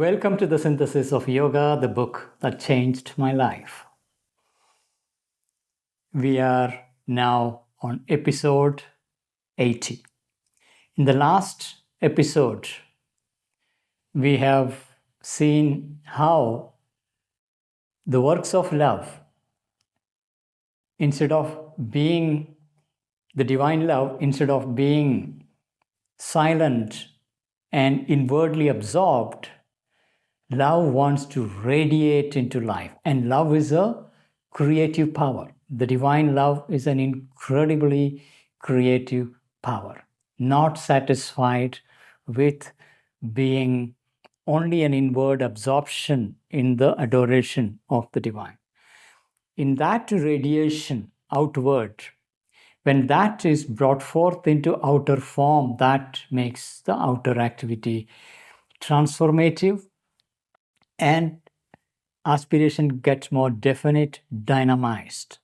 Welcome to the Synthesis of Yoga, the book that changed my life. We are now on episode 80. In the last episode, we have seen how the works of love, instead of being the divine love, instead of being silent and inwardly absorbed, love wants to radiate into life. And love is a creative power. The divine love is an incredibly creative power, not satisfied with being only an inward absorption in the adoration of the divine. In that radiation outward, when that is brought forth into outer form, that makes the outer activity transformative, and aspiration gets more definite, dynamized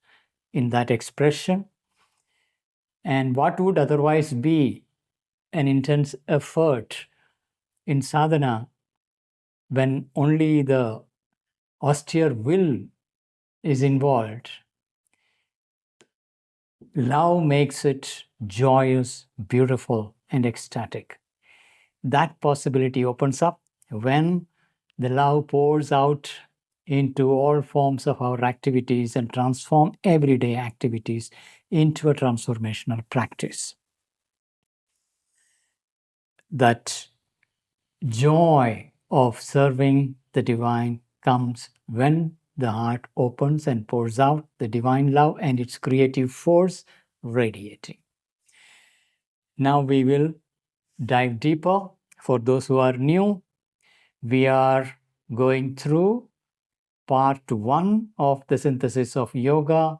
in that expression. And what would otherwise be an intense effort in sadhana, when only the austere will is involved, love makes it joyous, beautiful, and ecstatic. That possibility opens up when the love pours out into all forms of our activities and transform everyday activities into a transformational practice. That joy of serving the divine comes when the heart opens and pours out the divine love and its creative force radiating. Now we will dive deeper. For those who are new, we are going through part 1 of the Synthesis of Yoga,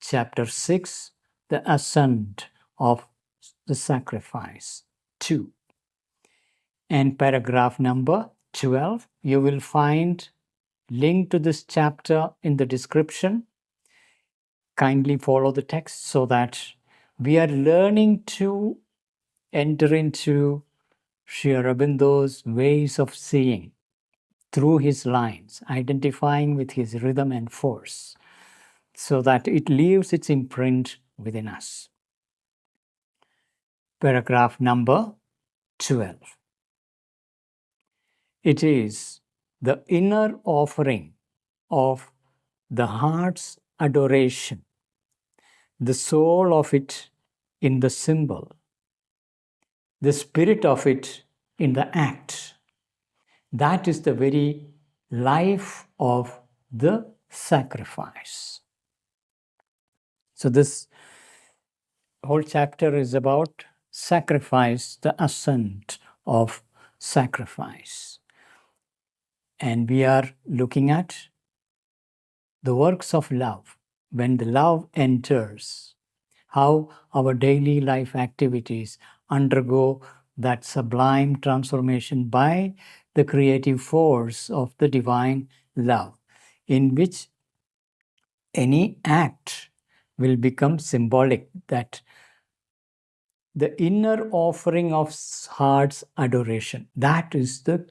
chapter 6, the Ascent of the Sacrifice 2. And paragraph number 12, you will find link to this chapter in the description. Kindly follow the text so that we are learning to enter into Sri Aurobindo's ways of seeing through his lines, identifying with his rhythm and force, so that it leaves its imprint within us. Paragraph number 12. It is the inner offering of the heart's adoration, the soul of it in the symbol, the spirit of it in the act. That is the very life of the sacrifice. So this whole chapter is about sacrifice, the ascent of sacrifice. And we are looking at the works of love. When the love enters, how our daily life activities undergo that sublime transformation by the creative force of the divine love, in which any act will become symbolic, that the inner offering of heart's adoration, that is the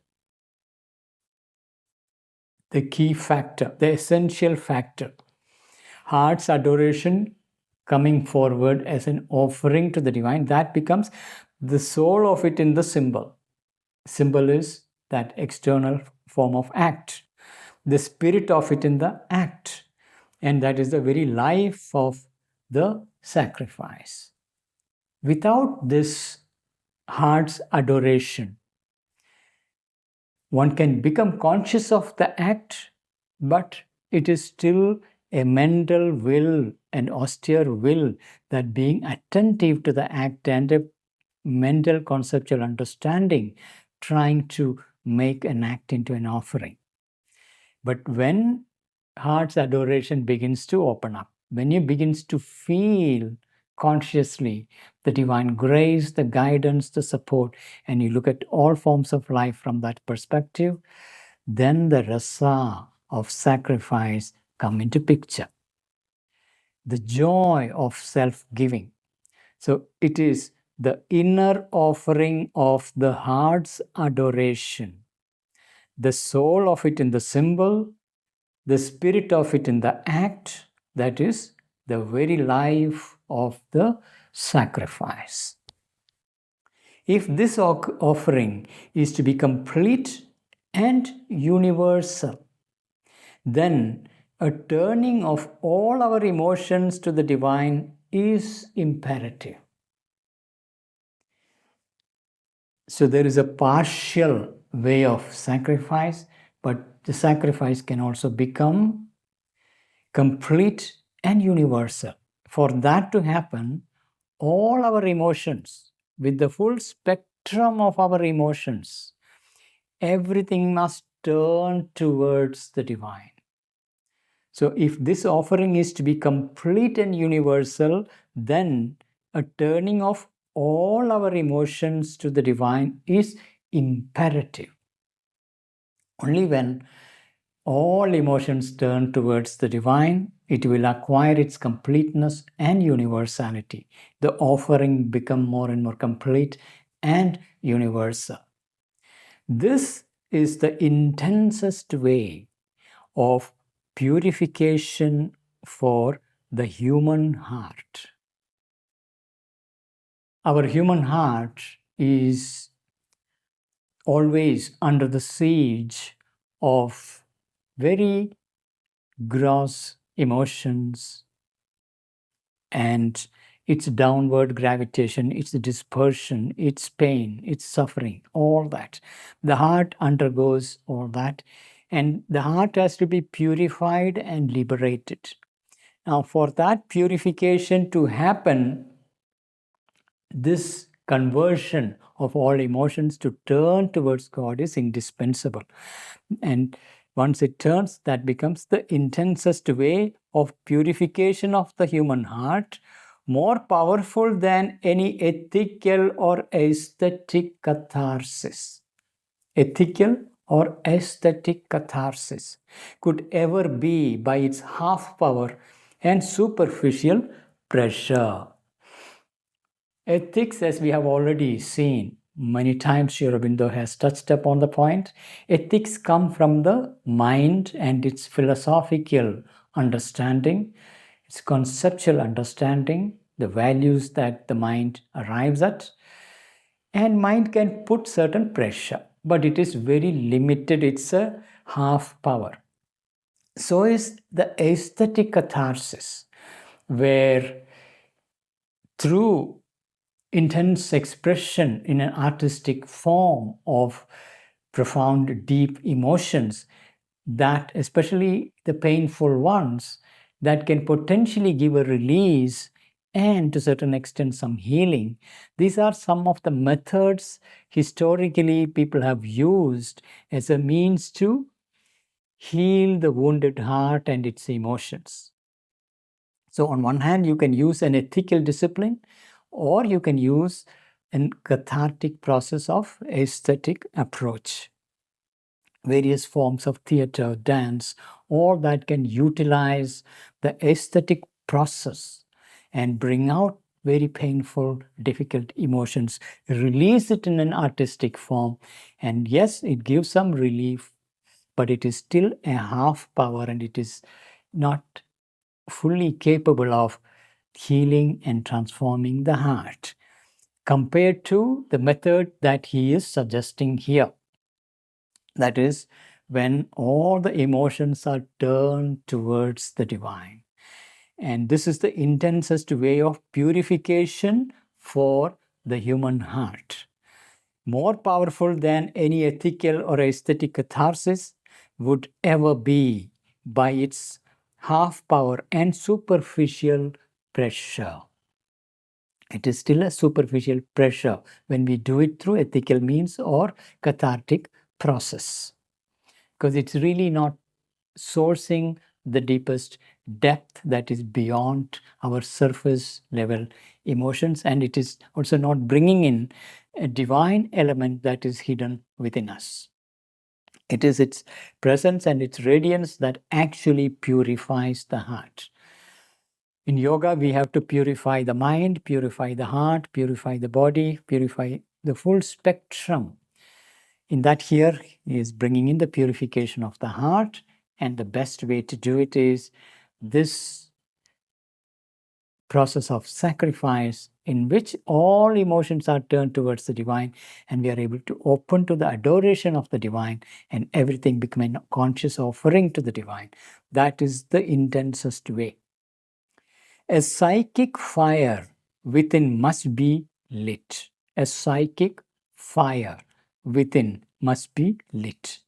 key factor, the essential factor. Heart's adoration coming forward as an offering to the divine, that becomes the soul of it in the symbol. Symbol is that external form of act, the spirit of it in the act, and that is the very life of the sacrifice. Without this heart's adoration, one can become conscious of the act, but it is still a mental will, an austere will, that being attentive to the act and a mental conceptual understanding, trying to make an act into an offering. But when heart's adoration begins to open up, when you begins to feel consciously the divine grace, the guidance, the support, and you look at all forms of life from that perspective, then the rasa of sacrifice come into picture. The joy of self-giving. So it is the inner offering of the heart's adoration the soul of it in the symbol, the spirit of it in the act, that is, the very life of the sacrifice. If this offering is to be complete and universal, then a turning of all our emotions to the divine is imperative. So there is a partial way of sacrifice, but the sacrifice can also become complete and universal. For that to happen, all our emotions, with the full spectrum of our emotions, everything must turn towards the divine. So if this offering is to be complete and universal, then a turning of all our emotions to the divine is imperative. Only when all emotions turn towards the divine, it will acquire its completeness and universality. The offering become more and more complete and universal. This is the intensest way of purification for the human heart. Our human heart is always under the siege of very gross emotions and its downward gravitation, its dispersion, its pain, its suffering, all that. The heart undergoes all that, and the heart has to be purified and liberated. Now, for that purification to happen, this conversion of all emotions to turn towards God is indispensable. And once it turns, that becomes the intensest way of purification of the human heart, more powerful than any ethical or aesthetic catharsis. Ethical or aesthetic catharsis could ever be by its half power and superficial pressure. Ethics, as we have already seen many times, Sri Aurobindo has touched upon the point. Ethics come from the mind and its philosophical understanding, its conceptual understanding, the values that the mind arrives at. And mind can put certain pressure, but it is very limited. It's a half power. So is the aesthetic catharsis, where through intense expression in an artistic form of profound, deep emotions, that especially the painful ones, that can potentially give a release and to a certain extent some healing. These are some of the methods historically people have used as a means to heal the wounded heart and its emotions. So on one hand, you can use an ethical discipline, or you can use a cathartic process of aesthetic approach. Various forms of theater, dance, all that can utilize the aesthetic process and bring out very painful, difficult emotions, release it in an artistic form. And yes, it gives some relief, but it is still a half power and it is not fully capable of healing and transforming the heart compared to the method that he is suggesting here. That is, when all the emotions are turned towards the divine. And this is the intensest way of purification for the human heart. More powerful than any ethical or aesthetic catharsis would ever be by its half power and superficial pressure. It is still a superficial pressure when we do it through ethical means or cathartic process, because it's really not sourcing the deepest depth that is beyond our surface level emotions, and it is also not bringing in a divine element that is hidden within us. It is its presence and its radiance that actually purifies the heart. In yoga, we have to purify the mind, purify the heart, purify the body, purify the full spectrum. In that, here he is bringing in the purification of the heart, and the best way to do it is this process of sacrifice, in which all emotions are turned towards the divine, and we are able to open to the adoration of the divine, and everything becoming a conscious offering to the divine. That is the intensest way. A psychic fire within must be lit. A psychic fire within must be lit,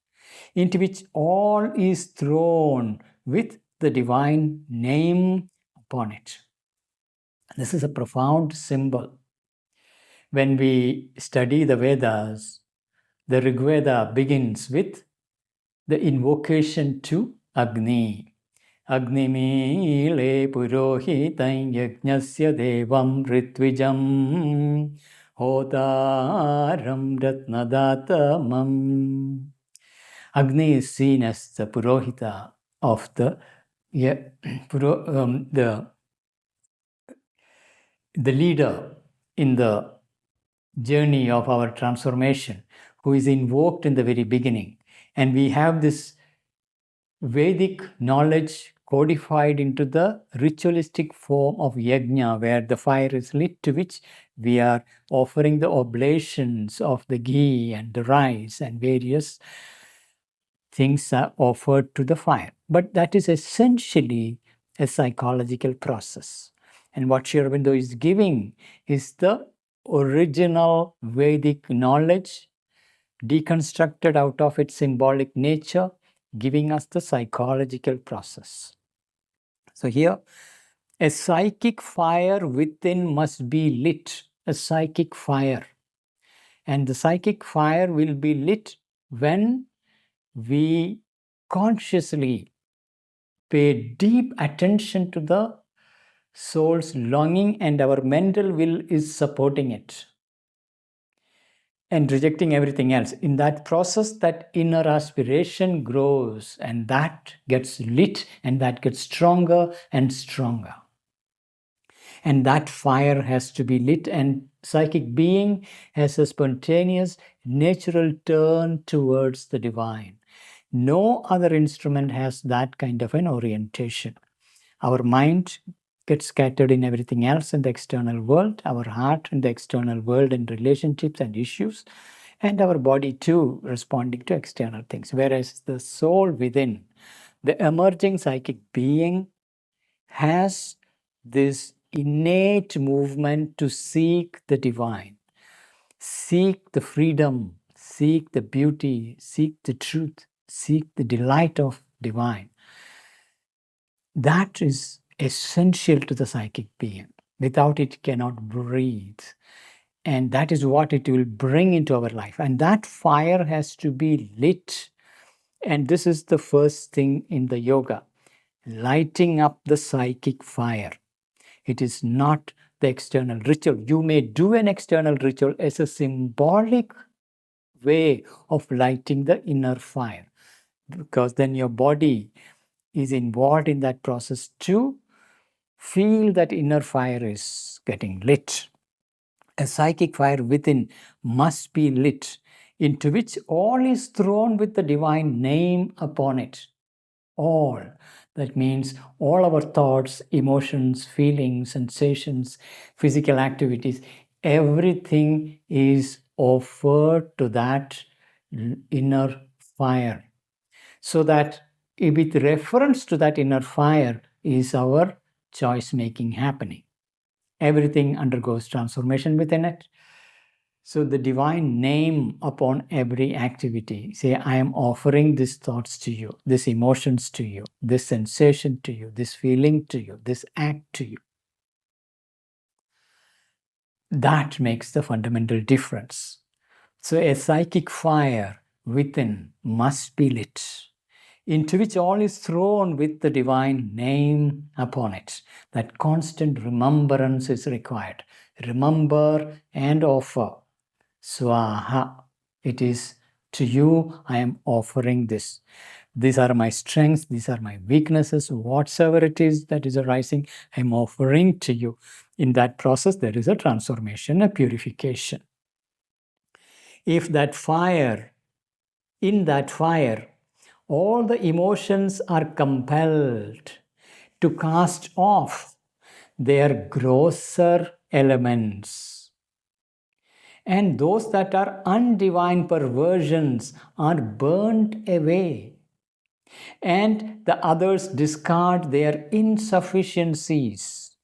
into which all is thrown with the divine name upon it. This is a profound symbol. When we study the Vedas, the Rig Veda begins with the invocation to Agni. Agnimile purohitam yajnasya devam ritwijam hotaram ratnadatamam. Agni is seen as the purohita of the leader in the journey of our transformation, who is invoked in the very beginning. And we have this Vedic knowledge codified into the ritualistic form of yajna, where the fire is lit, to which we are offering the oblations of the ghee and the rice and various things are offered to the fire. But that is essentially a psychological process. And what Sri Aurobindo is giving is the original Vedic knowledge deconstructed out of its symbolic nature, giving us the psychological process. So here, a psychic fire within must be lit, a psychic fire. And the psychic fire will be lit when we consciously pay deep attention to the soul's longing, and our mental will is supporting it and rejecting everything else. In that process, that inner aspiration grows, and that gets lit, and that gets stronger and stronger. And that fire has to be lit, and psychic being has a spontaneous, natural turn towards the divine. No other instrument has that kind of an orientation. Our mind gets scattered in everything else in the external world, our heart in the external world in relationships and issues, and our body too responding to external things. Whereas the soul within, the emerging psychic being, has this innate movement to seek the divine, seek the freedom, seek the beauty, seek the truth, seek the delight of divine. That is essential to the psychic being. Without it, it cannot breathe. And that is what it will bring into our life. And that fire has to be lit. And this is the first thing in the yoga, lighting up the psychic fire. It is not the external ritual. You may do an external ritual as a symbolic way of lighting the inner fire, because then your body is involved in that process to feel that inner fire is getting lit. A psychic fire within must be lit, into which all is thrown with the divine name upon it. All. That means all our thoughts, emotions, feelings, sensations, physical activities, everything is offered to that inner fire. So that with reference to that inner fire is our choice making happening. Everything undergoes transformation within it. So the divine name upon every activity. Say, I am offering these thoughts to you, these emotions to you, this sensation to you, this feeling to you, this act to you. That makes the fundamental difference. So a psychic fire within must be lit, into which all is thrown with the divine name upon it. That constant remembrance is required. Remember and offer. Swaha. It is to you I am offering this. These are my strengths, these are my weaknesses, whatsoever it is that is arising, I am offering to you. In that process, there is a transformation, a purification. If that fire in that fire, all the emotions are compelled to cast off their grosser elements. And those that are undivine perversions are burnt away. And the others discard their insufficiencies,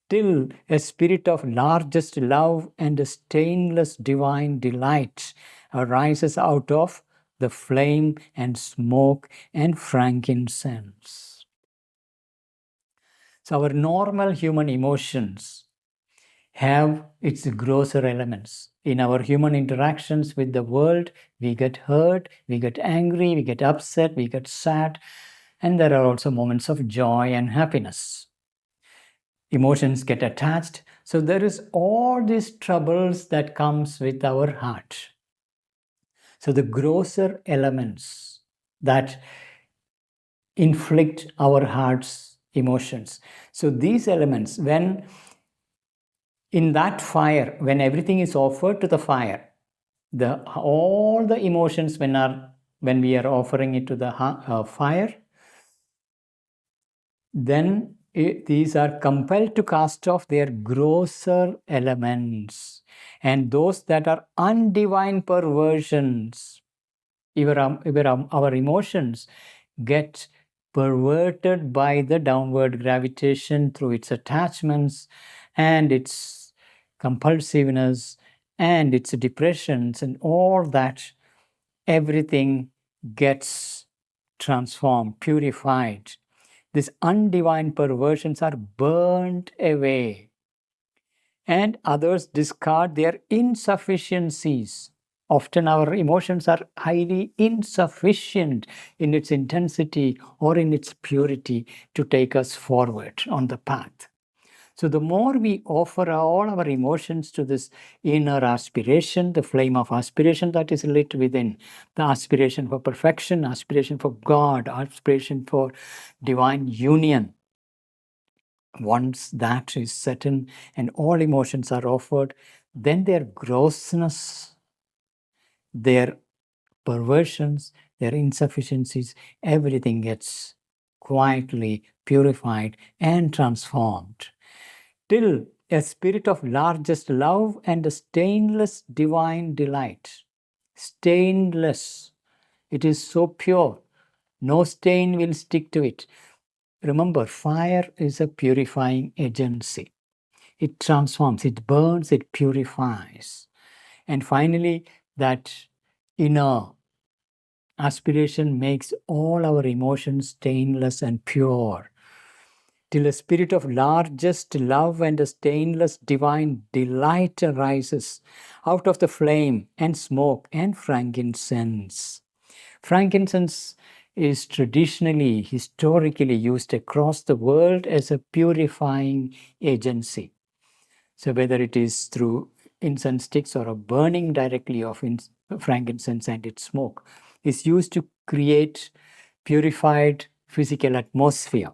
till a spirit of largest love and a stainless divine delight arises out of the flame and smoke and frankincense. So our normal human emotions have its grosser elements. In our human interactions with the world, we get hurt, we get angry, we get upset, we get sad, and there are also moments of joy and happiness. Emotions get attached. So there is all these troubles that comes with our heart. So the grosser elements that inflict our heart's emotions. So these elements, when in that fire, when everything is offered to the fire, all the emotions when we are offering it to the fire, then these are compelled to cast off their grosser elements, and those that are undivine perversions, our emotions get perverted by the downward gravitation through its attachments and its compulsiveness and its depressions and all that. Everything gets transformed, purified. These undivine perversions are burnt away, and others discard their insufficiencies. Often our emotions are highly insufficient in its intensity or in its purity to take us forward on the path. So the more we offer all our emotions to this inner aspiration, the flame of aspiration that is lit within, the aspiration for perfection, aspiration for God, aspiration for divine union, once that is set in and all emotions are offered, then their grossness, their perversions, their insufficiencies, everything gets quietly purified and transformed, till a spirit of largest love and a stainless divine delight. Stainless. It is so pure. No stain will stick to it. Remember, fire is a purifying agency. It transforms, it burns, it purifies. And finally, that inner aspiration makes all our emotions stainless and pure, till a spirit of largest love and a stainless divine delight arises out of the flame and smoke and frankincense. Frankincense is traditionally, historically used across the world as a purifying agency. So whether it is through incense sticks or a burning directly of frankincense and its smoke, is used to create purified physical atmosphere.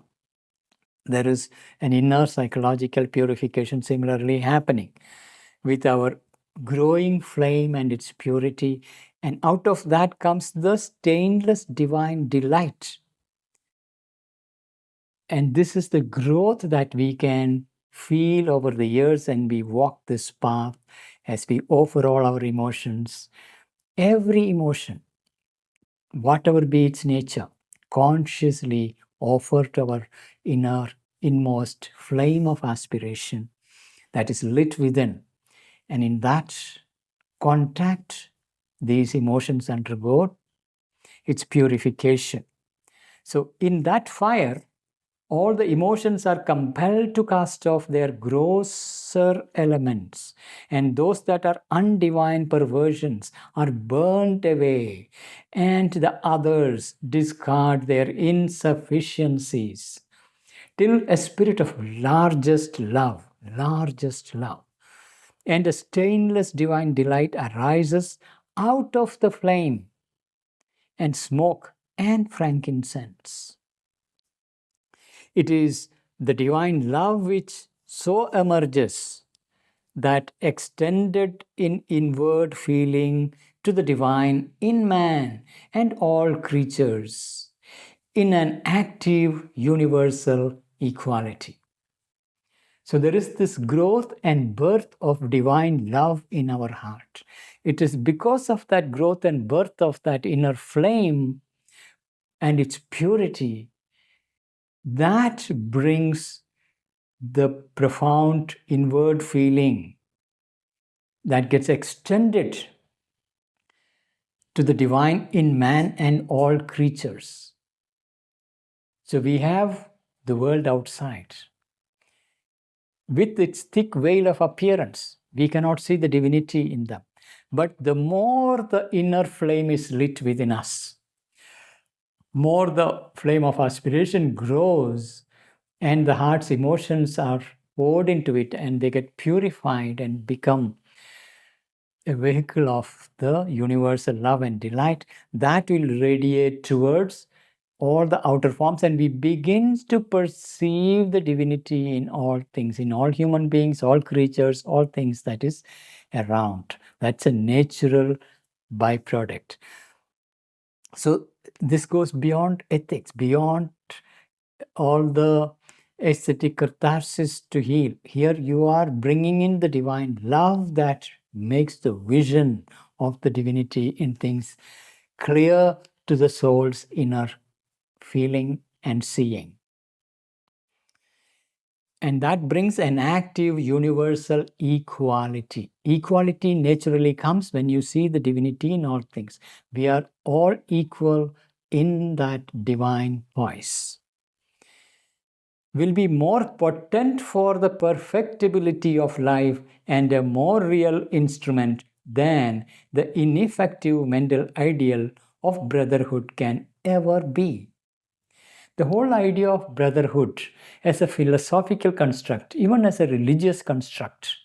There is an inner psychological purification similarly happening with our growing flame and its purity, and out of that comes the stainless divine delight. And this is the growth that we can feel over the years, and we walk this path as we offer all our emotions. Every emotion, whatever be its nature, consciously offer to our inmost flame of aspiration that is lit within. And in that contact, these emotions undergo its purification. So in that fire, all the emotions are compelled to cast off their grosser elements, and those that are undivine perversions are burnt away, and the others discard their insufficiencies, till a spirit of largest love, and a stainless divine delight arises out of the flame and smoke and frankincense. It is the divine love which so emerges that extended in inward feeling to the divine in man and all creatures in an active universal equality. So there is this growth and birth of divine love in our heart. It is because of that growth and birth of that inner flame and its purity that brings the profound inward feeling that gets extended to the divine in man and all creatures. So we have the world outside. With its thick veil of appearance, we cannot see the divinity in them. But the more the inner flame is lit within us, more the flame of aspiration grows and the heart's emotions are poured into it and they get purified and become a vehicle of the universal love and delight that will radiate towards all the outer forms, and we begin to perceive the divinity in all things, in all human beings, all creatures, all things that is around. That's a natural byproduct. So this goes beyond ethics, beyond all the aesthetic catharsis to heal. Here you are bringing in the divine love that makes the vision of the divinity in things clear to the soul's inner feeling and seeing. And that brings an active universal equality. Equality naturally comes when you see the divinity in all things. We are all equal in that divine voice. Will be more potent for the perfectibility of life and a more real instrument than the ineffective mental ideal of brotherhood can ever be. The whole idea of brotherhood as a philosophical construct, even as a religious construct,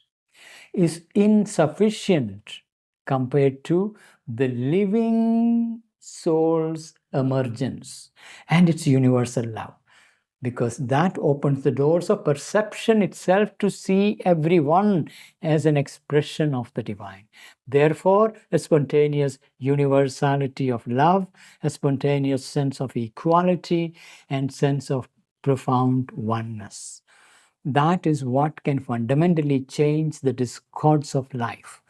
is insufficient compared to the living soul's emergence and its universal love, because that opens the doors of perception itself to see everyone as an expression of the divine. Therefore, a spontaneous universality of love, a spontaneous sense of equality, and sense of profound oneness. That is what can fundamentally change the discords of life.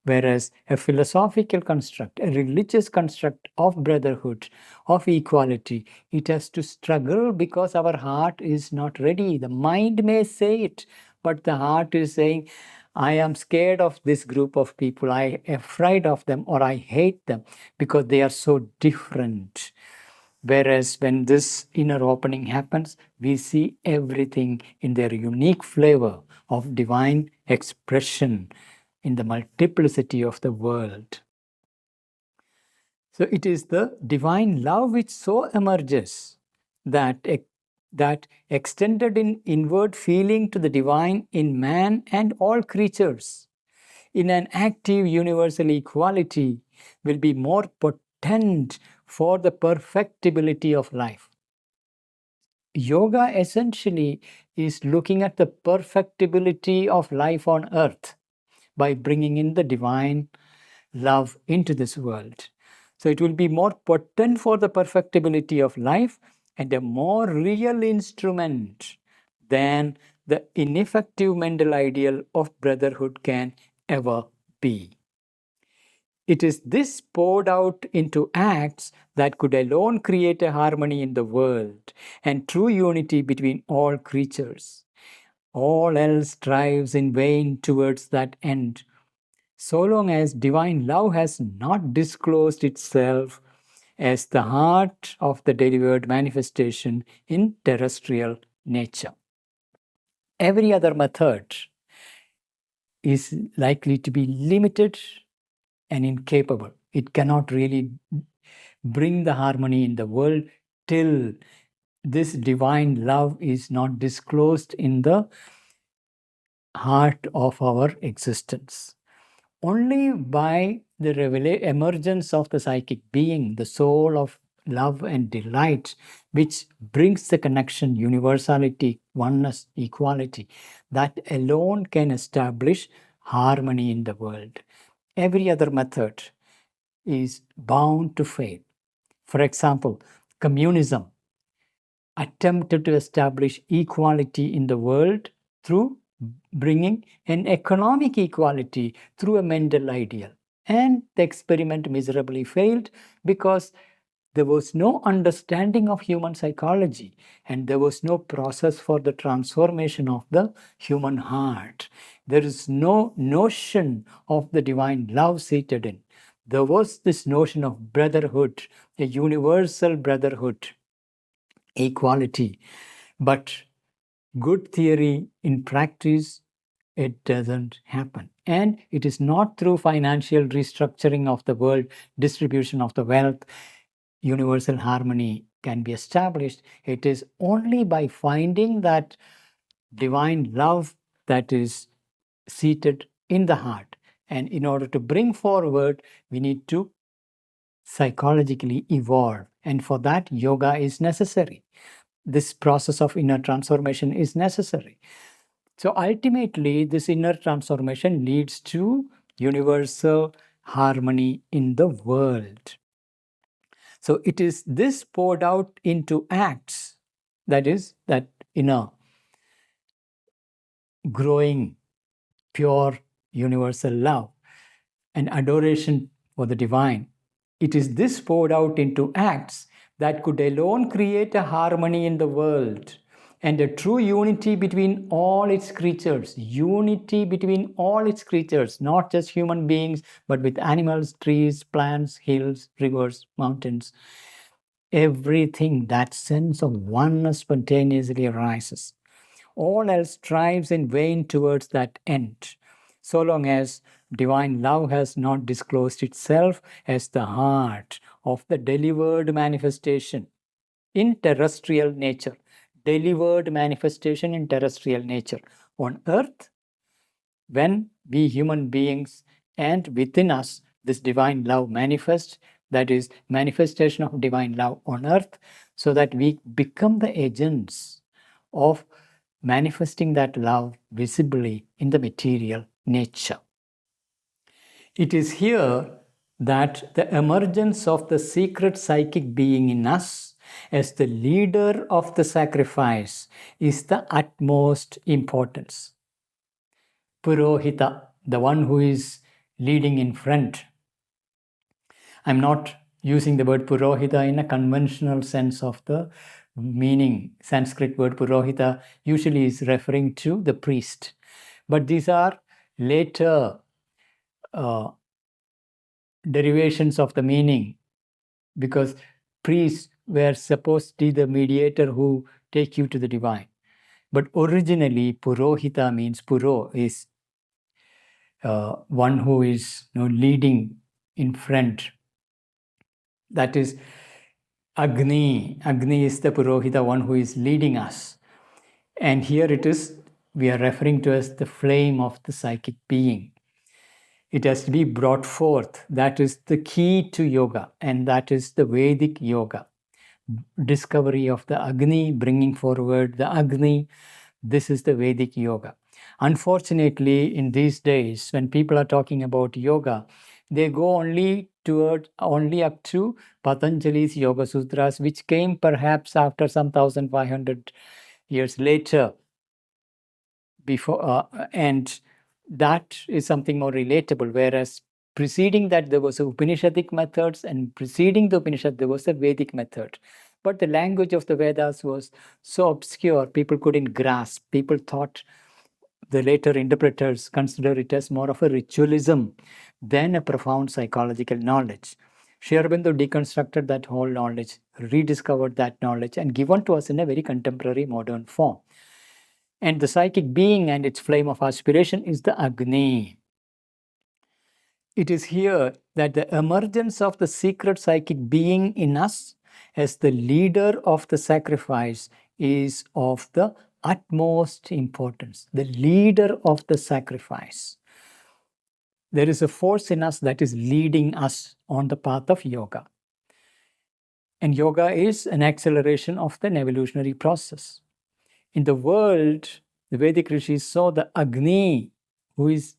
Whereas a philosophical construct, a religious construct of brotherhood, of equality, it has to struggle because our heart is not ready. The mind may say it, but the heart is saying, I am scared of this group of people, I am afraid of them, or I hate them because they are so different. Whereas when this inner opening happens, we see everything in their unique flavor of divine expression in the multiplicity of the world. So it is the divine love which so emerges that extended in inward feeling to the divine in man and all creatures in an active universal equality will be more potent for the perfectibility of life. Yoga essentially is looking at the perfectibility of life on earth by bringing in the divine love into this world. So it will be more potent for the perfectibility of life and a more real instrument than the ineffective mental ideal of brotherhood can ever be. It is this poured out into acts that could alone create a harmony in the world and true unity between all creatures. All else strives in vain towards that end, so long as divine love has not disclosed itself as the heart of the delivered manifestation in terrestrial nature. Every other method is likely to be limited and incapable. It cannot really bring the harmony in the world till this divine love is not disclosed in the heart of our existence. Only by the emergence of the psychic being, the soul of love and delight, which brings the connection, universality, oneness, equality, that alone can establish harmony in the world. Every other method is bound to fail. For example, communism attempted to establish equality in the world through bringing an economic equality through a mental ideal. And the experiment miserably failed because there was no understanding of human psychology and there was no process for the transformation of the human heart. There is no notion of the divine love seated in. There was this notion of brotherhood, a universal brotherhood, equality. But good theory in practice, it doesn't happen. And it is not through financial restructuring of the world, distribution of the wealth, universal harmony can be established. It is only by finding that divine love that is seated in the heart. And in order to bring forward, we need to psychologically evolve. And for that, yoga is necessary. This process of inner transformation is necessary. So ultimately, this inner transformation leads to universal harmony in the world. So it is this poured out into acts, that is, that inner growing, pure, universal love and adoration for the divine. It is this poured out into acts that could alone create a harmony in the world and a true unity between all its creatures. Unity between all its creatures, not just human beings, but with animals, trees, plants, hills, rivers, mountains. Everything, that sense of oneness spontaneously arises. All else strives in vain towards that end, so long as divine love has not disclosed itself as the heart of the delivered manifestation in terrestrial nature. Delivered manifestation in terrestrial nature. On earth, when we human beings and within us this divine love manifests, that is, manifestation of divine love on earth, so that we become the agents of manifesting that love visibly in the material nature. It is here that the emergence of the secret psychic being in us as the leader of the sacrifice is the utmost importance. Purohita, the one who is leading in front. I'm not using the word Purohita in a conventional sense of the meaning. Sanskrit word Purohita usually is referring to the priest. But these are later derivations of the meaning, because priests were supposed to be the mediator who take you to the divine. But originally, Purohita means Puro is one who is leading in front. That is Agni. Agni is the Purohita, one who is leading us. And here it is, we are referring to as the flame of the psychic being. It has to be brought forth. That is the key to yoga, and that is the Vedic yoga. Discovery of the Agni, bringing forward the Agni. This is the Vedic yoga. Unfortunately, in these days, when people are talking about yoga, they go only up to Patanjali's Yoga Sutras, which came perhaps after some 1500 years later. And that is something more relatable, whereas preceding that there was Upanishadic methods, and preceding the Upanishad there was a Vedic method. But the language of the Vedas was so obscure, people couldn't grasp. People thought, the later interpreters consider it as more of a ritualism than a profound psychological knowledge. Sri Aurobindo deconstructed that whole knowledge, rediscovered that knowledge, and given to us in a very contemporary modern form. And the psychic being and its flame of aspiration is the Agni. It is here that the emergence of the secret psychic being in us as the leader of the sacrifice is of the utmost importance. The leader of the sacrifice. There is a force in us that is leading us on the path of yoga. And yoga is an acceleration of an evolutionary process. In the world, the Vedic rishis saw the Agni, who is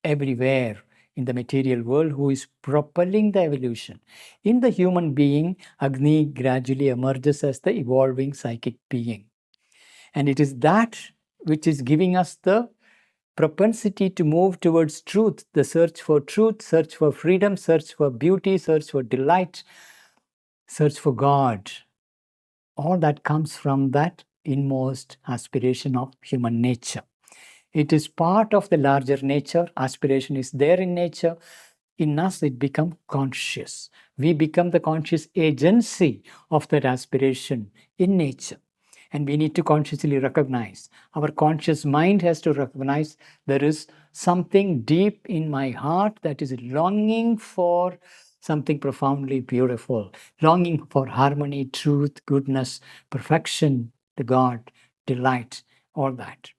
everywhere, in the material world who is propelling the evolution. In the human being, Agni gradually emerges as the evolving psychic being. And it is that which is giving us the propensity to move towards truth, the search for truth, search for freedom, search for beauty, search for delight, search for God. All that comes from that inmost aspiration of human nature. It is part of the larger nature. Aspiration is there in nature. In us, it becomes conscious. We become the conscious agency of that aspiration in nature. And we need to consciously recognize. Our conscious mind has to recognize there is something deep in my heart that is longing for something profoundly beautiful, longing for harmony, truth, goodness, perfection, the God, delight, all that.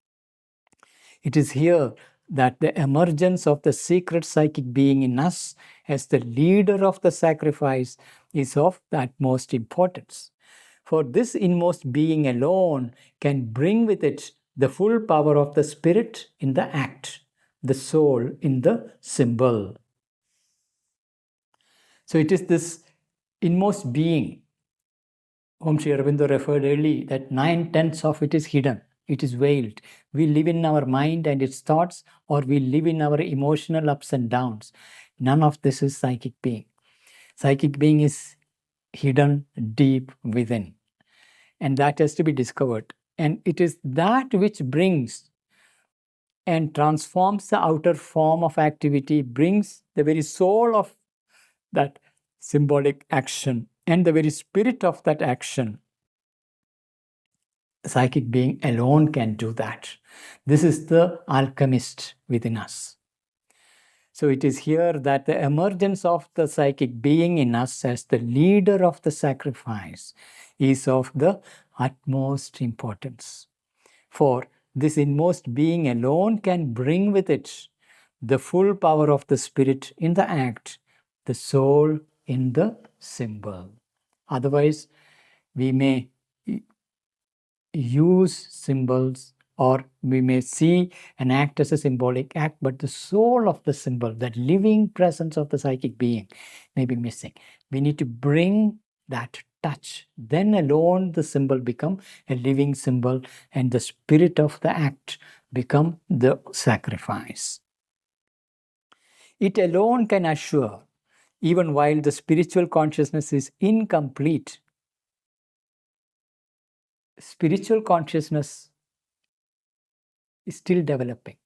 It is here that the emergence of the secret psychic being in us as the leader of the sacrifice is of the utmost importance. For this inmost being alone can bring with it the full power of the spirit in the act, the soul in the symbol. So it is this inmost being whom Sri Aurobindo referred earlier, that 9/10 of it is hidden. It is veiled. We live in our mind and its thoughts, or we live in our emotional ups and downs. None of this is psychic being. Psychic being is hidden deep within. And that has to be discovered. And it is that which brings and transforms the outer form of activity, brings the very soul of that symbolic action and the very spirit of that action. Psychic being alone can do that. This is the alchemist within us. So it is here that the emergence of the psychic being in us as the leader of the sacrifice is of the utmost importance. For this inmost being alone can bring with it the full power of the spirit in the act, the soul in the symbol. Otherwise, we may use symbols, or we may see an act as a symbolic act, but the soul of the symbol, that living presence of the psychic being, may be missing. We need to bring that touch. Then alone the symbol become a living symbol, and the spirit of the act become the sacrifice. It alone can assure, even while the spiritual consciousness is incomplete. Spiritual consciousness is still developing.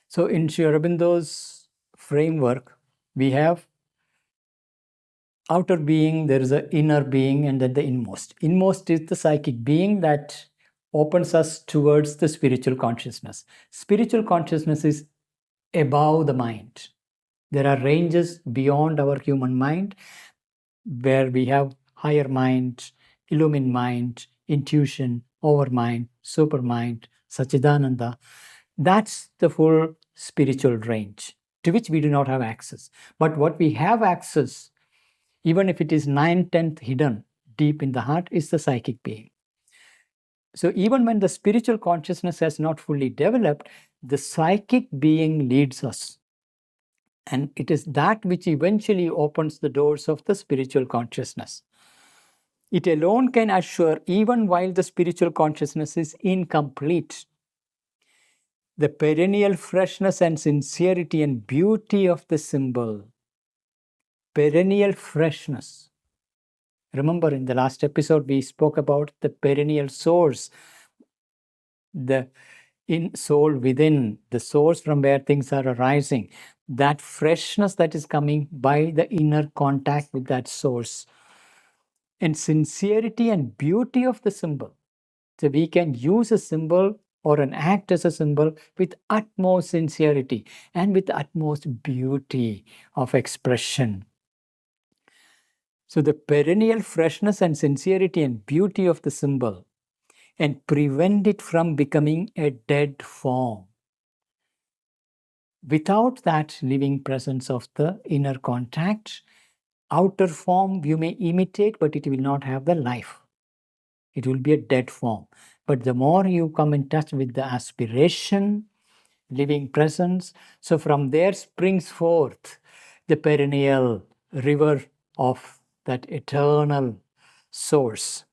So in Sri Aurobindo's framework, we have outer being, there is an inner being, and then the inmost. Inmost is the psychic being that opens us towards the spiritual consciousness. Spiritual consciousness is above the mind. There are ranges beyond our human mind where we have higher mind, illumined mind, intuition, overmind, supermind, Sachidananda. That's the full spiritual range to which we do not have access. But what we have access, even if it is 9/10 hidden deep in the heart, is the psychic being. So even when the spiritual consciousness has not fully developed, the psychic being leads us. And it is that which eventually opens the doors of the spiritual consciousness. It alone can assure, even while the spiritual consciousness is incomplete, the perennial freshness and sincerity and beauty of the symbol. Perennial freshness. Remember, in the last episode, we spoke about the perennial source, the in soul within, the source from where things are arising. That freshness that is coming by the inner contact with that source. And sincerity and beauty of the symbol. So we can use a symbol or an act as a symbol with utmost sincerity and with utmost beauty of expression. So the perennial freshness and sincerity and beauty of the symbol, and prevent it from becoming a dead form. Without that living presence of the inner contact, outer form you may imitate, but it will not have the life. It will be a dead form. But the more you come in touch with the aspiration, living presence. So from there springs forth the perennial river of that eternal source.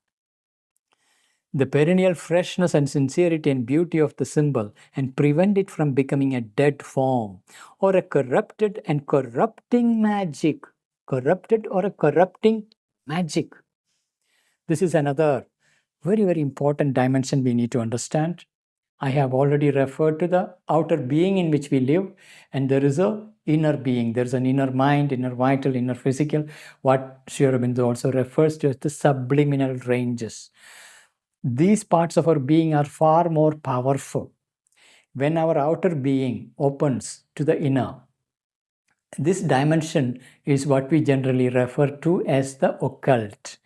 The perennial freshness and sincerity and beauty of the symbol, and prevent it from becoming a dead form or a corrupted and corrupting magic. Corrupted or a corrupting magic. This is another very, very important dimension we need to understand. I have already referred to the outer being in which we live, and there is a inner being. There is an inner mind, inner vital, inner physical, what Sri Aurobindo also refers to as the subliminal ranges. These parts of our being are far more powerful. When our outer being opens to the inner, this dimension is what we generally refer to as the occult.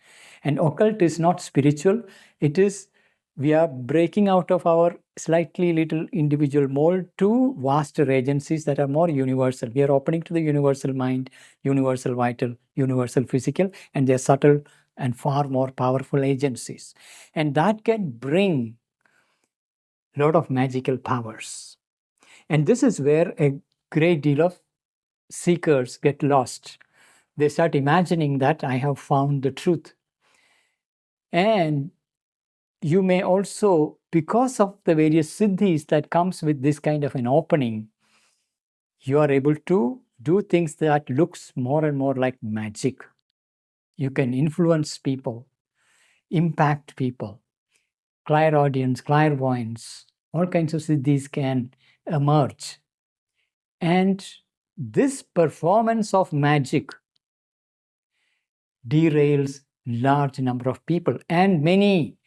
And occult is not spiritual, it is we are breaking out of our slightly little individual mold to vaster agencies that are more universal. We are opening to the universal mind, universal vital, universal physical, and they are subtle and far more powerful agencies. And that can bring a lot of magical powers. And this is where a great deal of seekers get lost. They start imagining that I have found the truth. And you may also, because of the various siddhis that comes with this kind of an opening, you are able to do things that looks more and more like magic. You can influence people, impact people, clairaudience, clairvoyance, all kinds of siddhis can emerge. And this performance of magic derails large number of people, and many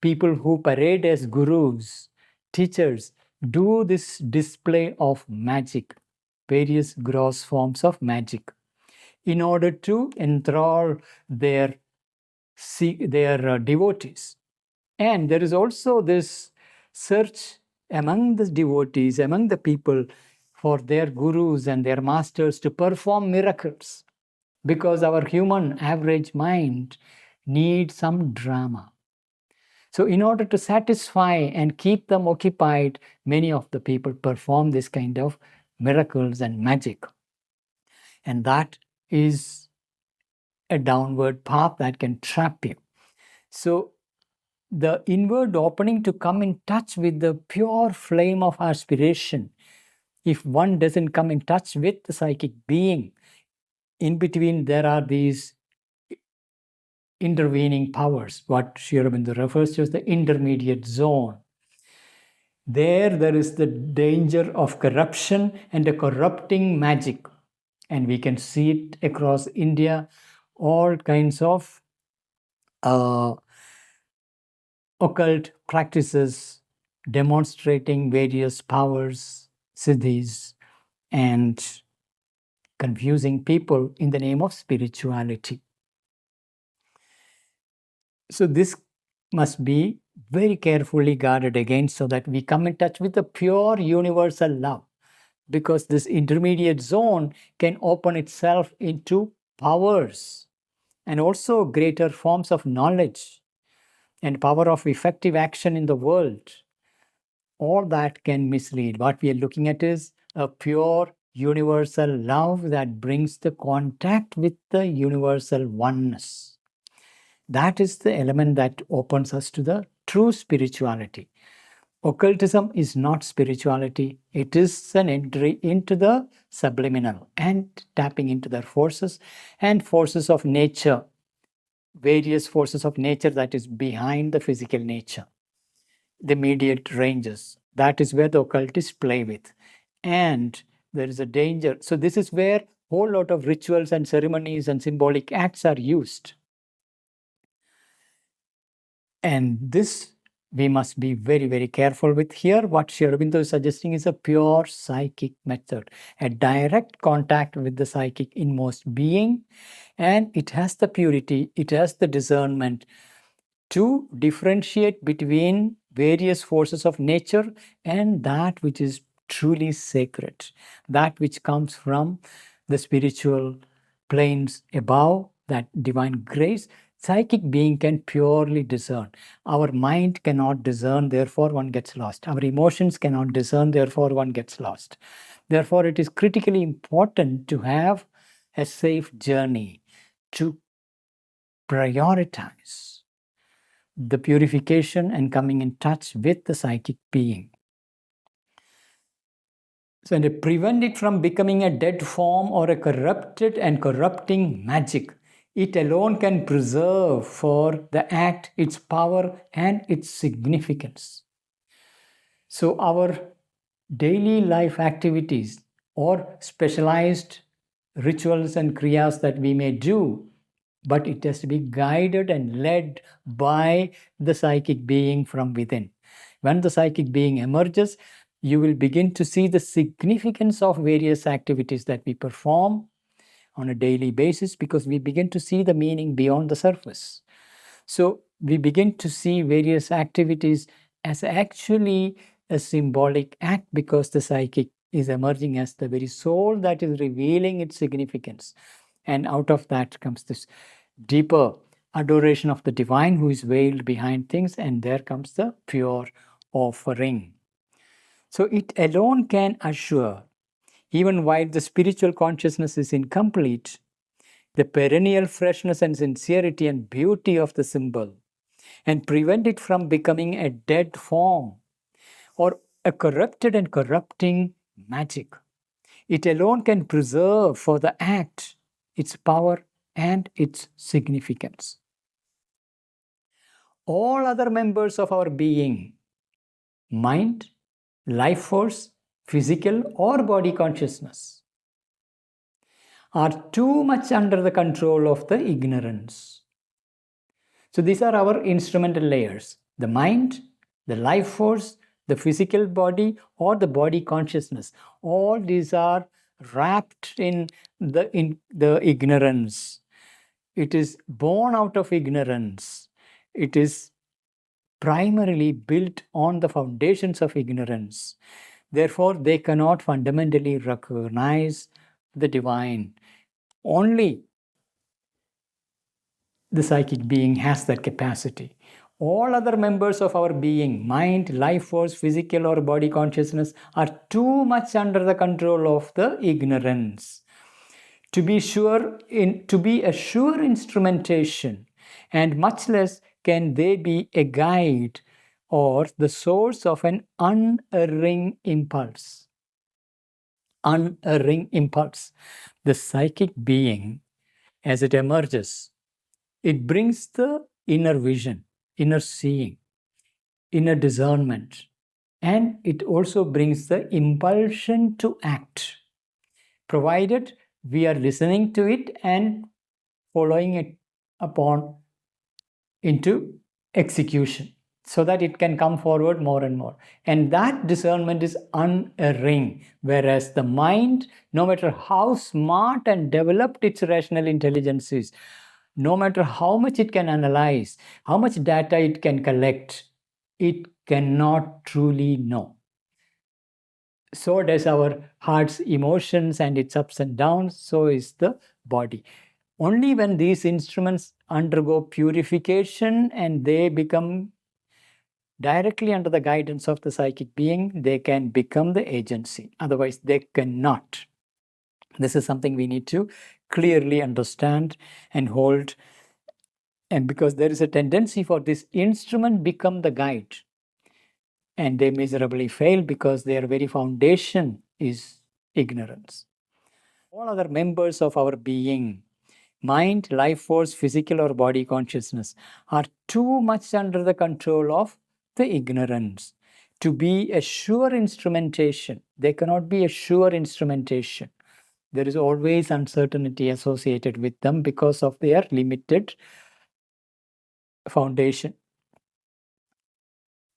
people who parade as gurus, teachers, do this display of magic, various gross forms of magic, in order to enthrall their devotees. And there is also this search among the devotees, among the people, for their gurus and their masters to perform miracles, because our human average mind needs some drama. So in order to satisfy and keep them occupied, many of the people perform this kind of miracles and magic. And that is a downward path that can trap you. So the inward opening to come in touch with the pure flame of aspiration, if one doesn't come in touch with the psychic being, in between there are these intervening powers, what Sri Aurobindo refers to as the intermediate zone. There is the danger of corruption and a corrupting magic. And we can see it across India, all kinds of occult practices demonstrating various powers, siddhis, and confusing people in the name of spirituality. So this must be very carefully guarded against, so that we come in touch with the pure universal love, because this intermediate zone can open itself into powers and also greater forms of knowledge and power of effective action in the world. All that can mislead. What we are looking at is a pure universal love that brings the contact with the universal oneness. That is the element that opens us to the true spirituality. Occultism is not spirituality. It is an entry into the subliminal and tapping into their forces and forces of nature, various forces of nature that is behind the physical nature, the immediate ranges. That is where the occultists play with. And there is a danger. So this is where a whole lot of rituals and ceremonies and symbolic acts are used. And this we must be very, very careful with. Here, what Sri Aurobindo is suggesting is a pure psychic method, a direct contact with the psychic inmost being, and it has the purity, it has the discernment to differentiate between various forces of nature and that which is truly sacred, that which comes from the spiritual planes above, that divine grace, Psychic being can purely discern. Our mind cannot discern, therefore one gets lost. Our emotions cannot discern, therefore one gets lost. Therefore, it is critically important to have a safe journey to prioritize the purification and coming in touch with the psychic being. So, to prevent it from becoming a dead form or a corrupted and corrupting magic, it alone can preserve for the act its power and its significance. So, our daily life activities or specialized rituals and kriyas that we may do, but it has to be guided and led by the psychic being from within. When the psychic being emerges, you will begin to see the significance of various activities that we perform on a daily basis, because we begin to see the meaning beyond the surface. So we begin to see various activities as actually a symbolic act, because the psychic is emerging as the very soul that is revealing its significance. And out of that comes this deeper adoration of the divine who is veiled behind things, and there comes the pure offering. So it alone can assure, even while the spiritual consciousness is incomplete, the perennial freshness and sincerity and beauty of the symbol, and prevent it from becoming a dead form or a corrupted and corrupting magic. It alone can preserve for the act its power and its significance. All other members of our being, mind, life force, physical or body consciousness, are too much under the control of the ignorance. So these are our instrumental layers: the mind, the life force, the physical body, or the body consciousness. All these are wrapped in the ignorance. It is born out of ignorance. It is primarily built on the foundations of ignorance. Therefore, they cannot fundamentally recognize the divine. Only the psychic being has that capacity. All other members of our being, mind, life force, physical or body consciousness, are too much under the control of the ignorance to be a sure instrumentation, and much less can they be a guide or the source of an unerring impulse. Unerring impulse. The psychic being, as it emerges, it brings the inner vision, inner seeing, inner discernment, and it also brings the impulsion to act, provided we are listening to it and following it upon into execution, so that it can come forward more and more. And that discernment is unerring. Whereas the mind, no matter how smart and developed its rational intelligence is, no matter how much it can analyze, how much data it can collect, it cannot truly know. So does our heart's emotions and its ups and downs, so is the body. Only when these instruments undergo purification and they become directly under the guidance of the psychic being, they can become the agency. Otherwise, they cannot. This is something we need to clearly understand and hold. And because there is a tendency for this instrument become the guide, and they miserably fail because their very foundation is ignorance. All other members of our being, mind, life force, physical or body consciousness, are too much under the control of the ignorance to be a sure instrumentation. They cannot be a sure instrumentation. There is always uncertainty associated with them because of their limited foundation.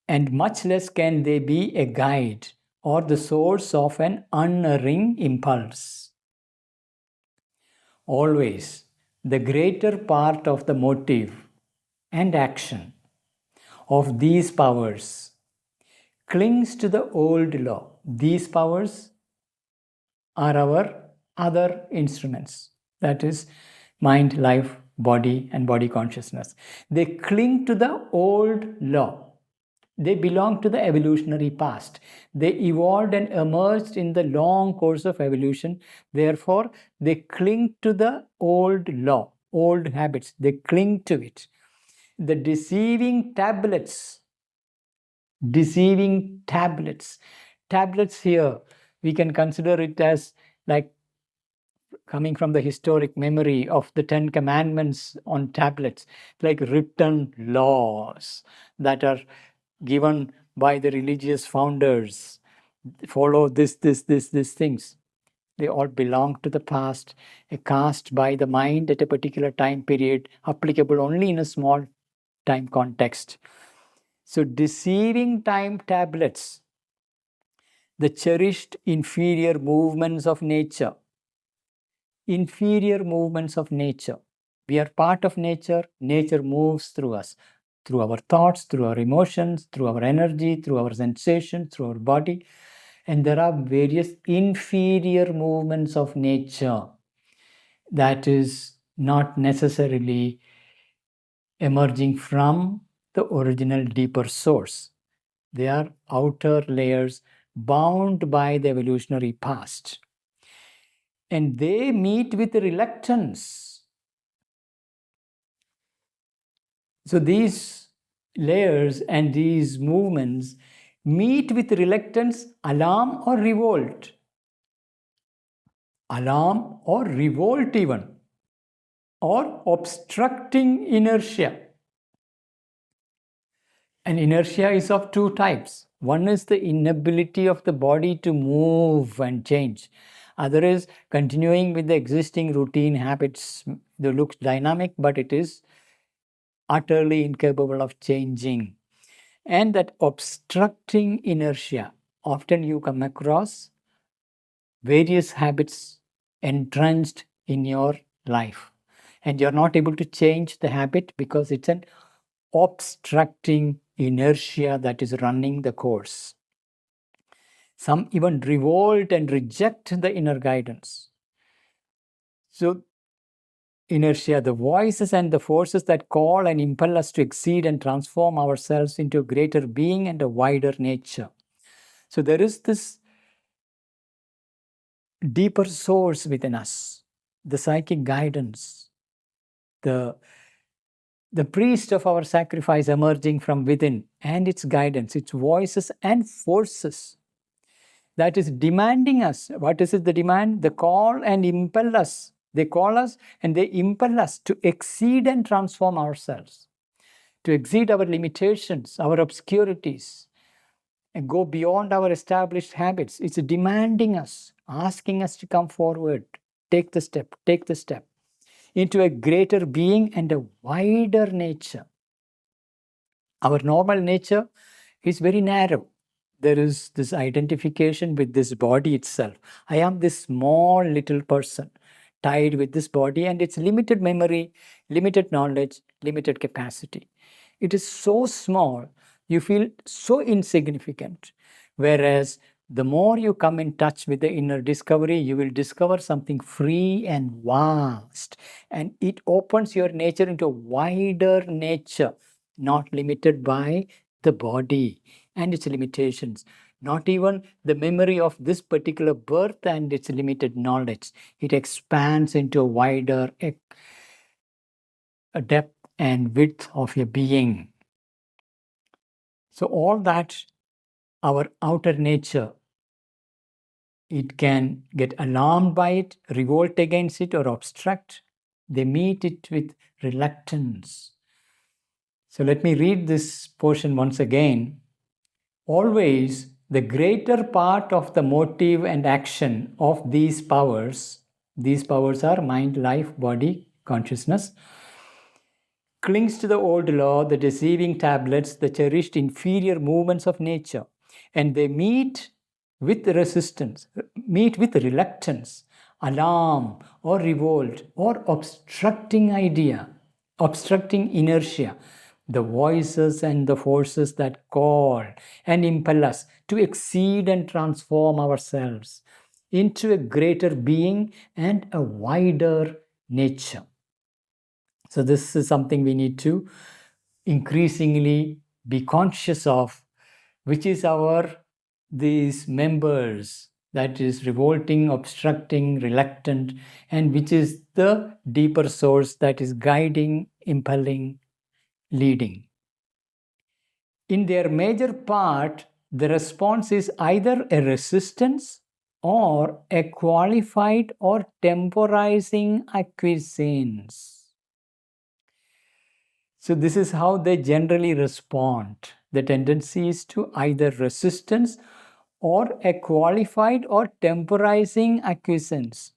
And much less can they be a guide or the source of an unerring impulse. Always, the greater part of the motive and action of these powers clings to the old law. These powers are our other instruments, that is, mind, life, body and body consciousness. They cling to the old law. They belong to the evolutionary past. They evolved and emerged in the long course of evolution. Therefore, they cling to the old law, old habits. They cling to it. The deceiving tablets. Tablets here, we can consider it as like coming from the historic memory of the 10 Commandments on tablets, like written laws that are given by the religious founders. Follow these things. They all belong to the past, cast by the mind at a particular time period, applicable only in a small time context. So, deceiving time tablets, the cherished inferior movements of nature. Inferior movements of nature. We are part of nature. Nature moves through us, through our thoughts, through our emotions, through our energy, through our sensations, through our body. And there are various inferior movements of nature that is not necessarily emerging from the original deeper source. They are outer layers bound by the evolutionary past. And they meet with reluctance. So these layers and these movements meet with reluctance, alarm or revolt. Alarm or revolt even. Or obstructing inertia. And inertia is of two types. One is the inability of the body to move and change. Other is continuing with the existing routine habits. They look dynamic, but it is utterly incapable of changing. And that obstructing inertia, often you come across various habits entrenched in your life. And you're not able to change the habit because it's an obstructing inertia that is running the course. Some even revolt and reject the inner guidance. So, inertia, the voices and the forces that call and impel us to exceed and transform ourselves into a greater being and a wider nature. So, there is this deeper source within us, the psychic guidance, the priest of our sacrifice emerging from within, and its guidance, its voices and forces that is demanding us. What is it, the demand? The call and impel us. They call us and they impel us to exceed and transform ourselves, to exceed our limitations, our obscurities, and go beyond our established habits. It's demanding us, asking us to come forward, take the step into a greater being and a wider nature. Our normal nature is very narrow. There is this identification with this body itself. I am this small little person tied with this body and its limited memory, limited knowledge, limited capacity. It is so small, you feel so insignificant. Whereas the more you come in touch with the inner discovery, you will discover something free and vast. And it opens your nature into a wider nature, not limited by the body and its limitations, not even the memory of this particular birth and its limited knowledge. It expands into a wider a depth and width of your being. So all that, our outer nature, it can get alarmed by it, revolt against it, or obstruct. They meet it with reluctance. So let me read this portion once again. Always, the greater part of the motive and action of these powers are mind, life, body, consciousness, clings to the old law, the deceiving tablets, the cherished inferior movements of nature, and they meet with resistance, meet with reluctance, alarm, or revolt, or obstructing idea, obstructing inertia, the voices and the forces that call and impel us to exceed and transform ourselves into a greater being and a wider nature. So this is something we need to increasingly be conscious of, which is these members, that is revolting, obstructing, reluctant, and which is the deeper source that is guiding, impelling, leading. In their major part, the response is either a resistance or a qualified or temporizing acquiescence. So this is how they generally respond. The tendency is to either resistance or a qualified or temporizing acquiescence.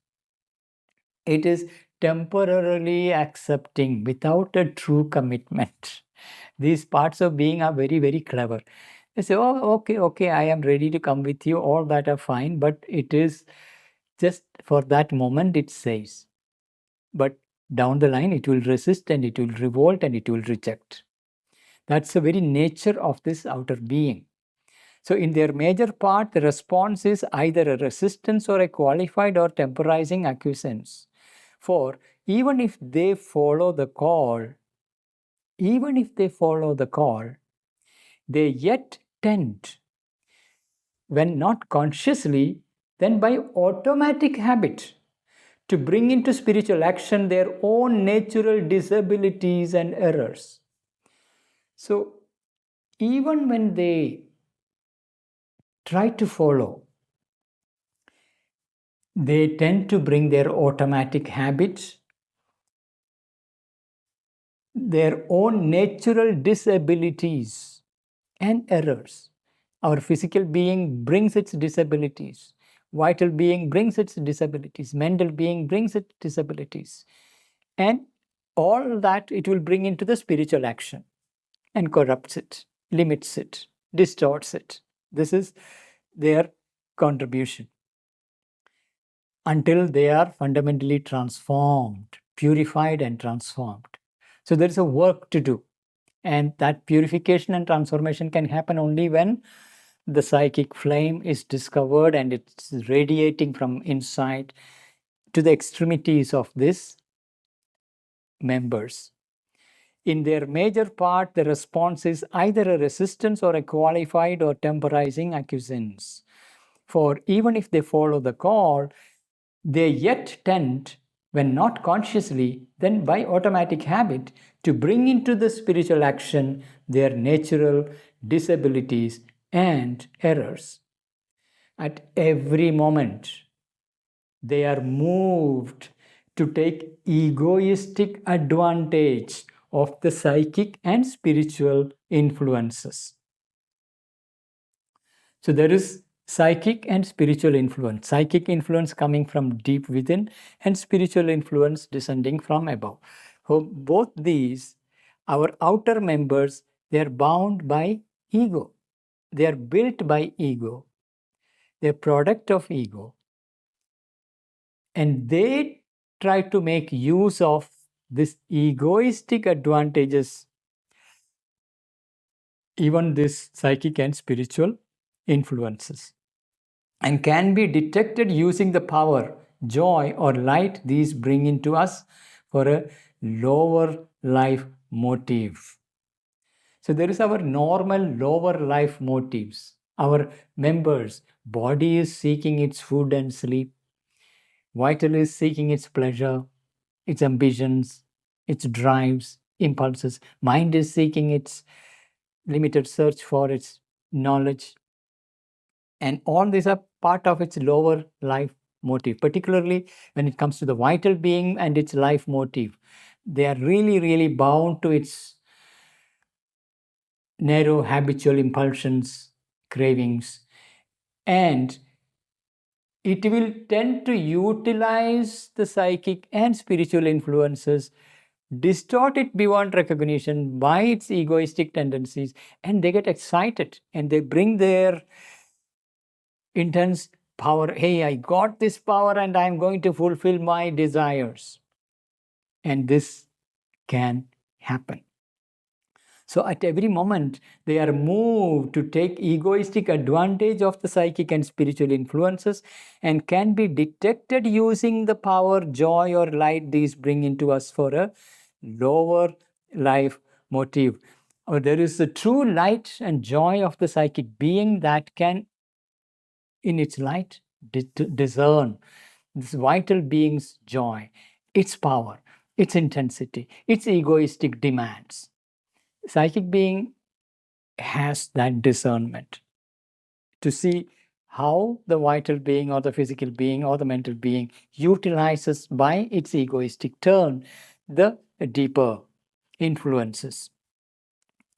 It is temporarily accepting without a true commitment. These parts of being are very, very clever. They say, oh, okay, I am ready to come with you. All that are fine, but it is just for that moment it says. But down the line, it will resist and it will revolt and it will reject. That's the very nature of this outer being. So in their major part, the response is either a resistance or a qualified or temporizing acquiescence. For even if they follow the call, they yet tend, when not consciously, then by automatic habit, to bring into spiritual action their own natural disabilities and errors. So even when they try to follow, they tend to bring their automatic habits, their own natural disabilities and errors. Our physical being brings its disabilities. Vital being brings its disabilities. Mental being brings its disabilities. And all that it will bring into the spiritual action and corrupts it, limits it, distorts it. This is their contribution until they are fundamentally transformed, purified and transformed. So there is a work to do. And that purification and transformation can happen only when the psychic flame is discovered and it's radiating from inside to the extremities of these members. In their major part, the response is either a resistance or a qualified or temporizing acquiescence. For even if they follow the call, they yet tend, when not consciously, then by automatic habit, to bring into the spiritual action their natural disabilities and errors. At every moment, they are moved to take egoistic advantage of the psychic and spiritual influences. So there is psychic and spiritual influence. Psychic influence coming from deep within and spiritual influence descending from above. So both these, our outer members, they are bound by ego. They are built by ego. They are product of ego. And they try to make use of this egoistic advantages, even this psychic and spiritual influences, and can be detected using the power, joy, or light these bring into us for a lower life motive. So there is our normal lower life motives. Our members, body is seeking its food and sleep. Vital is seeking its pleasure, its ambitions, its drives, impulses. Mind is seeking its limited search for its knowledge. And all these are part of its lower life motive, particularly when it comes to the vital being and its life motive. They are really, really bound to its narrow habitual impulsions, cravings, and it will tend to utilize the psychic and spiritual influences, distort it beyond recognition by its egoistic tendencies, and they get excited and they bring their intense power. Hey, I got this power and I'm going to fulfill my desires. And this can happen. So at every moment, they are moved to take egoistic advantage of the psychic and spiritual influences and can be detected using the power, joy, or light these bring into us for a lower life motive. There is the true light and joy of the psychic being that can, in its light, discern this vital being's joy, its power, its intensity, its egoistic demands. Psychic being has that discernment to see how the vital being or the physical being or the mental being utilizes by its egoistic turn the deeper influences.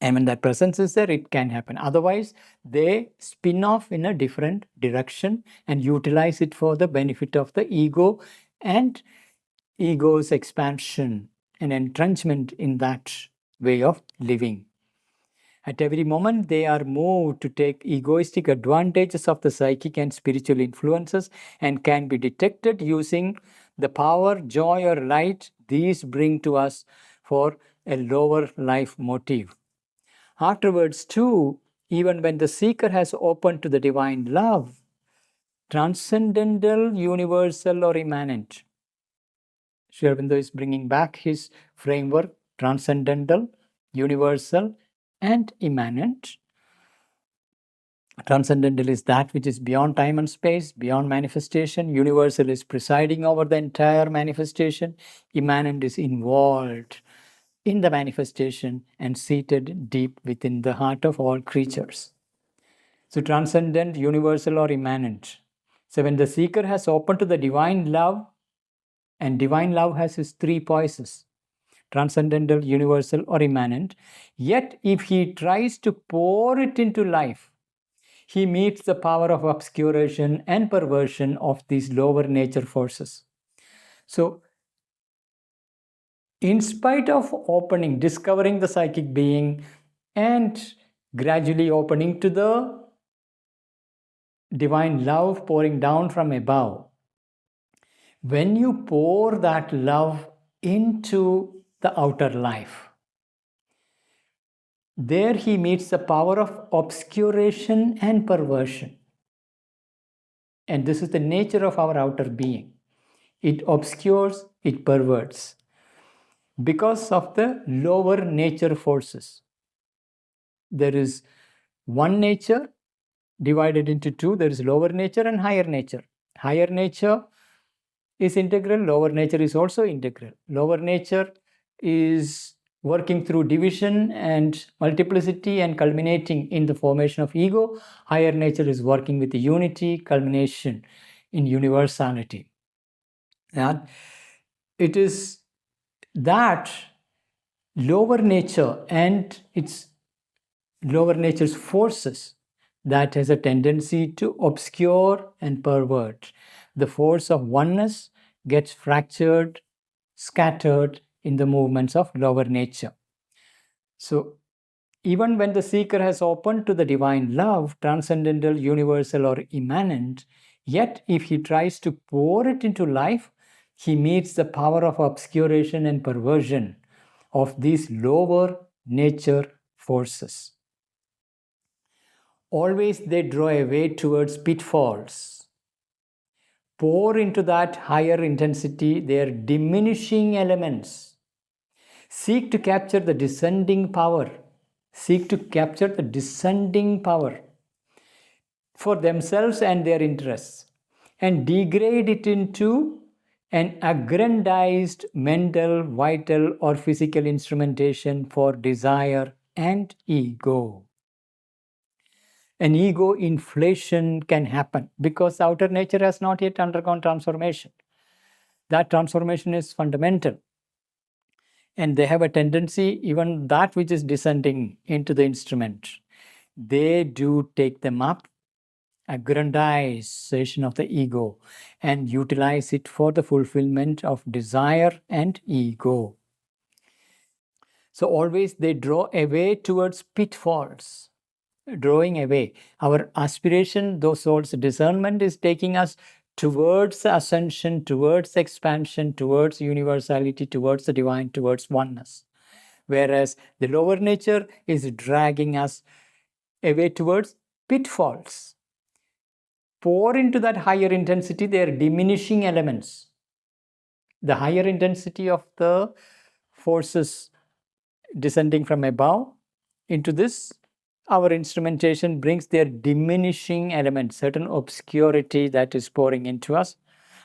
And when that presence is there, it can happen. Otherwise, they spin off in a different direction and utilize it for the benefit of the ego and ego's expansion and entrenchment in that way of living. At every moment, they are moved to take egoistic advantages of the psychic and spiritual influences and can be detected using the power, joy, or light these bring to us for a lower life motive. Afterwards, too, even when the seeker has opened to the divine love, transcendental, universal, or immanent. Sri Aurobindo is bringing back his framework: transcendental, universal, and immanent. Transcendental is that which is beyond time and space, beyond manifestation. Universal is presiding over the entire manifestation. Immanent is involved in the manifestation and seated deep within the heart of all creatures. So, transcendent, universal, or immanent. So, when the seeker has opened to the divine love, and divine love has its three poises: transcendental, universal, or immanent. Yet, if he tries to pour it into life, he meets the power of obscuration and perversion of these lower nature forces. So, in spite of opening, discovering the psychic being, and gradually opening to the divine love pouring down from above, when you pour that love into the outer life, there he meets the power of obscuration and perversion. And this is the nature of our outer being. It obscures, it perverts because of the lower nature forces. There is one nature divided into two. There is lower nature and higher nature. Higher nature is integral, lower nature is also integral. Lower nature is working through division and multiplicity and culminating in the formation of ego. Higher nature is working with the unity, culmination in universality. And it is that lower nature and its lower nature's forces that has a tendency to obscure and pervert. The force of oneness gets fractured, scattered in the movements of lower nature. So, even when the seeker has opened to the divine love, transcendental, universal, or immanent, yet if he tries to pour it into life, he meets the power of obscuration and perversion of these lower nature forces. Always they draw away towards pitfalls. Pour into that higher intensity their diminishing elements. Seek to capture the descending power. Seek to capture the descending power for themselves and their interests, and degrade it into an aggrandized mental, vital, or physical instrumentation for desire and ego. An ego inflation can happen because outer nature has not yet undergone transformation. That transformation is fundamental. And they have a tendency, even that which is descending into the instrument, they do take them up, aggrandization of the ego, and utilize it for the fulfillment of desire and ego. So always they draw away towards pitfalls. Drawing away. Our aspiration, those souls' discernment, is taking us towards ascension, towards expansion, towards universality, towards the divine, towards oneness. Whereas the lower nature is dragging us away towards pitfalls. Pour into that higher intensity their diminishing elements. The higher intensity of the forces descending from above into this, our instrumentation brings their diminishing element, certain obscurity that is pouring into us.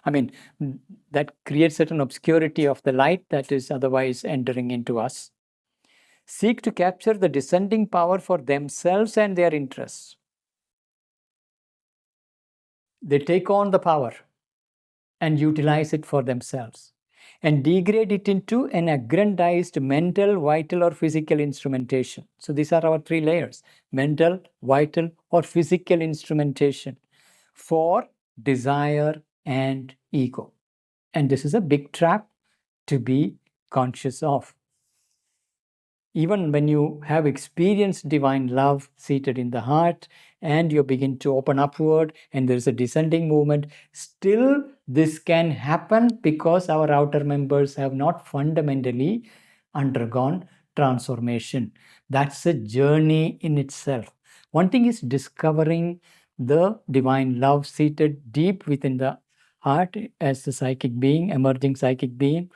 I mean, that creates certain obscurity of the light that is otherwise entering into us. Seek to capture the descending power for themselves and their interests. They take on the power and utilize it for themselves and degrade it into an aggrandized mental, vital, or physical instrumentation. So these are our three layers: mental, vital, or physical instrumentation for desire and ego. And this is a big trap to be conscious of. Even when you have experienced divine love seated in the heart and you begin to open upward and there is a descending movement, still this can happen because our outer members have not fundamentally undergone transformation. That's a journey in itself. One thing is discovering the divine love seated deep within the heart as the psychic being, emerging psychic being,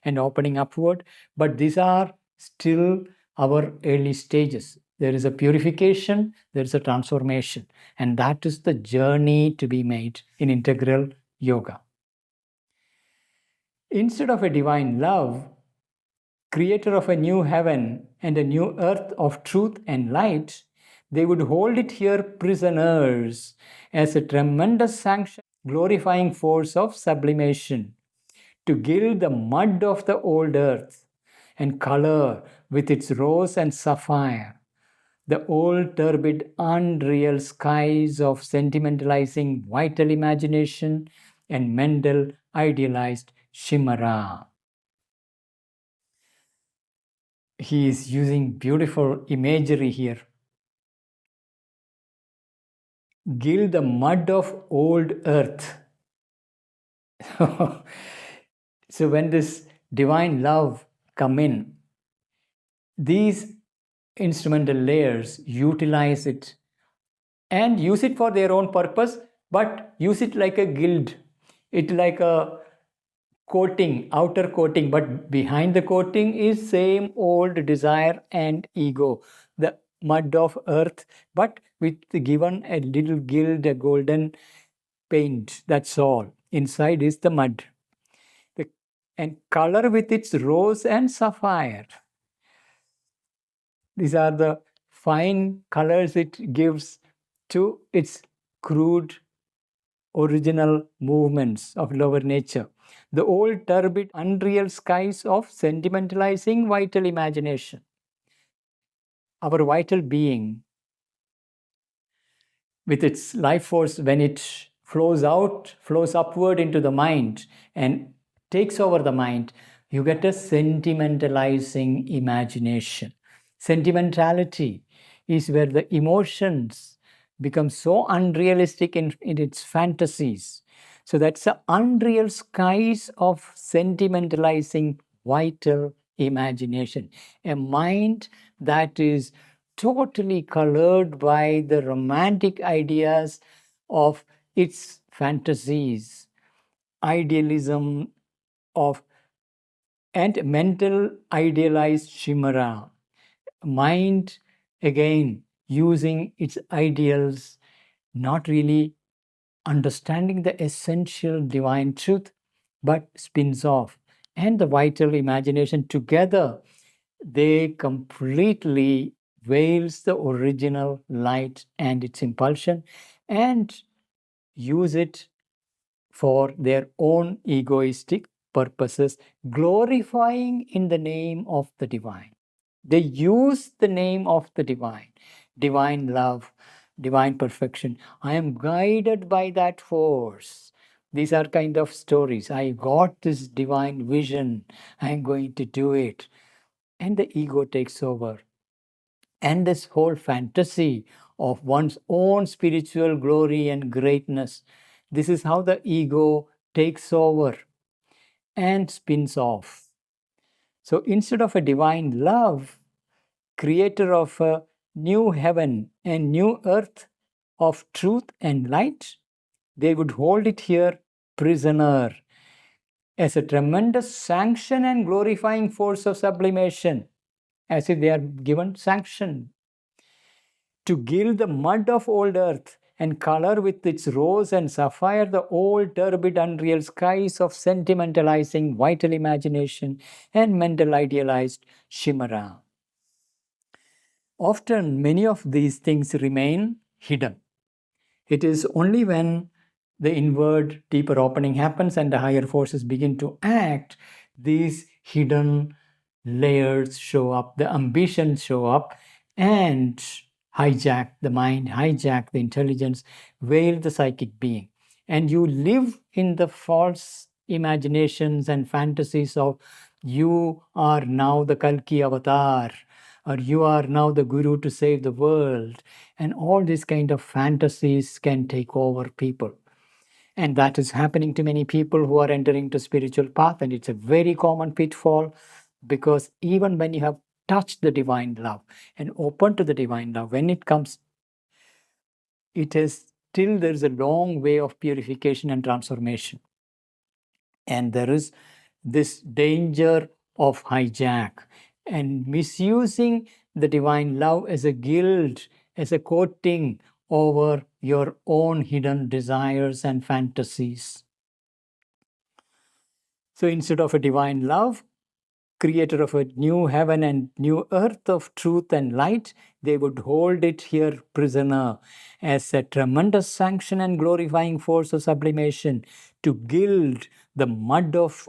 and opening upward. But these are still our early stages. There is a purification, there is a transformation, and that is the journey to be made in integral yoga. Instead of a divine love, creator of a new heaven and a new earth of truth and light, they would hold it here prisoners as a tremendous sanction, glorifying force of sublimation to gild the mud of the old earth and color with its rose and sapphire the old turbid unreal skies of sentimentalizing vital imagination and Mendel idealized chimera. He is using beautiful imagery here. Gild the mud of old earth. So when this divine love come in, these instrumental layers utilize it and use it for their own purpose, but use it like a guild. It like a coating, outer coating, but behind the coating is same old desire and ego, the mud of earth, but with given a little gild, a golden paint. That's all. Inside is the mud. And color with its rose and sapphire. These are the fine colors it gives to its crude original movements of lower nature. The old turbid unreal skies of sentimentalizing vital imagination. Our vital being, with its life force, when it flows out, flows upward into the mind and takes over the mind, you get a sentimentalizing imagination. Sentimentality is where the emotions become so unrealistic in its fantasies. So that's the unreal skies of sentimentalizing vital imagination. A mind that is totally colored by the romantic ideas of its fantasies, idealism of and mental idealized chimera. Mind again using its ideals, not really understanding the essential divine truth, but spins off. And the vital imagination together, they completely veils the original light and its impulsion and use it for their own egoistic purposes, glorifying in the name of the divine. They use the name of the divine love, divine perfection. I am guided by that force. These are kind of stories. I got this divine vision. I am going to do it. And the ego takes over. And this whole fantasy of one's own spiritual glory and greatness, this is how the ego takes over and spins off. So instead of a divine love, creator of a new heaven and new earth of truth and light, they would hold it here prisoner as a tremendous sanction and glorifying force of sublimation, as if they are given sanction to gild the mud of old earth and color with its rose and sapphire the old turbid unreal skies of sentimentalizing vital imagination and mental idealized chimera. Often many of these things remain hidden. It is only when the inward deeper opening happens and the higher forces begin to act, these hidden layers show up, the ambitions show up, and hijack the mind, hijack the intelligence, veil the psychic being. And you live in the false imaginations and fantasies of you are now the Kalki avatar, or you are now the guru to save the world. And all these kind of fantasies can take over people. And that is happening to many people who are entering to spiritual path. And it's a very common pitfall, because even when you have touched the divine love and open to the divine love, when it comes, it is still there's a long way of purification and transformation. And there is this danger of hijack and misusing the divine love as a guild, as a coating over your own hidden desires and fantasies. So instead of a divine love, creator of a new heaven and new earth of truth and light, they would hold it here prisoner as a tremendous sanction and glorifying force of sublimation to gild the mud of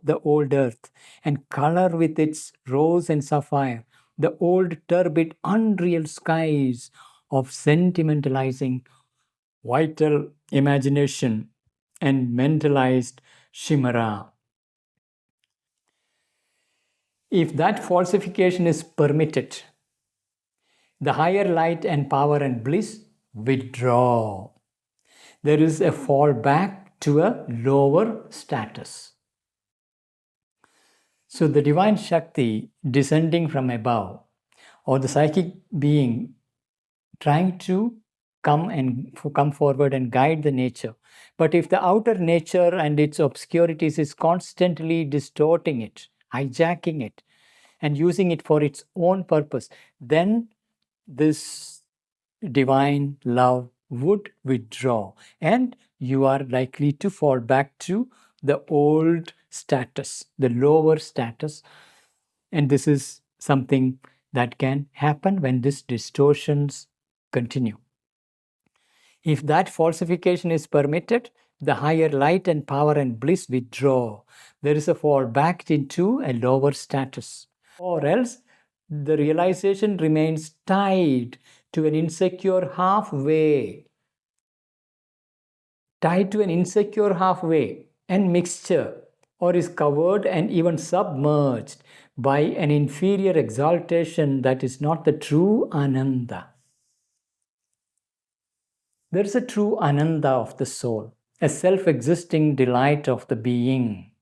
the old earth and color with its rose and sapphire the old turbid unreal skies of sentimentalizing vital imagination and mentalized chimera. If that falsification is permitted, the higher light and power and bliss withdraw. There is a fall back to a lower status. So the divine Shakti descending from above, or the psychic being trying to come forward and guide the nature. But if the outer nature and its obscurities is constantly distorting it, hijacking it, and using it for its own purpose, then this divine love would withdraw, and you are likely to fall back to the old status, the lower status. And this is something that can happen when these distortions continue. If that falsification is permitted, the higher light and power and bliss withdraw. There is a fall back into a lower status. Or else the realization remains tied to an insecure halfway. Tied to an insecure halfway and mixture, or is covered and even submerged by an inferior exaltation that is not the true Ananda. There is a true Ananda of the soul, a self-existing delight of the being.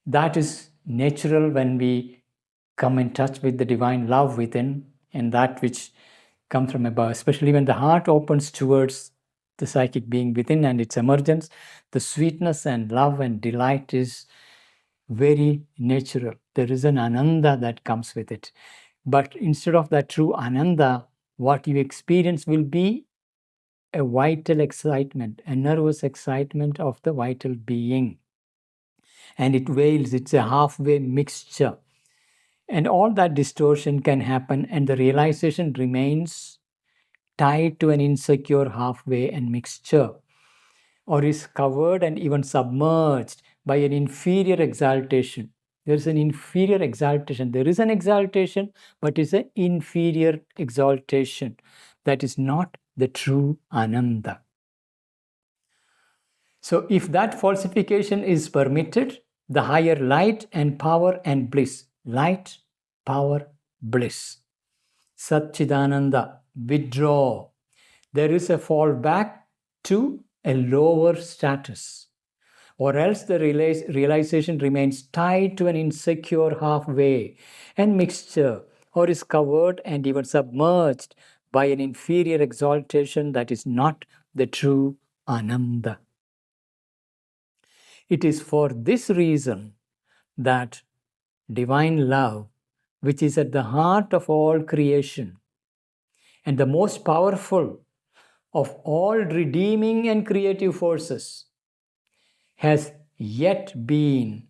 That is natural when we come in touch with the divine love within and that which comes from above, especially when the heart opens towards the psychic being within and its emergence. The sweetness and love and delight is very natural. There is an Ananda that comes with it. But instead of that true Ananda, what you experience will be a vital excitement, a nervous excitement of the vital being. And it wails, it's a halfway mixture. And all that distortion can happen, and the realization remains tied to an insecure halfway and mixture, or is covered and even submerged by an inferior exaltation. There is an inferior exaltation. There is an exaltation, but it's an inferior exaltation. That is not the true Ananda. So if that falsification is permitted, the higher light and power and bliss, light, power, bliss, Satchidananda, withdraw. There is a fall back to a lower status, or else the realization remains tied to an insecure halfway and mixture, or is covered and even submerged by an inferior exaltation that is not the true Ananda. It is for this reason that divine love, which is at the heart of all creation and the most powerful of all redeeming and creative forces, has yet been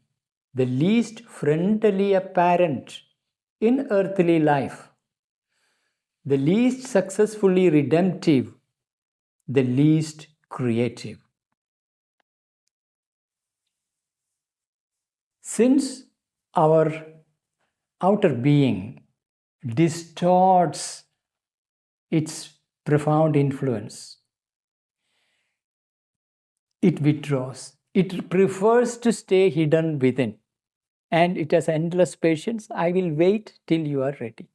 the least frontally apparent in earthly life, the least successfully redemptive, the least creative. Since our outer being distorts its profound influence, it withdraws. It prefers to stay hidden within. And it has endless patience. I will wait till you are ready.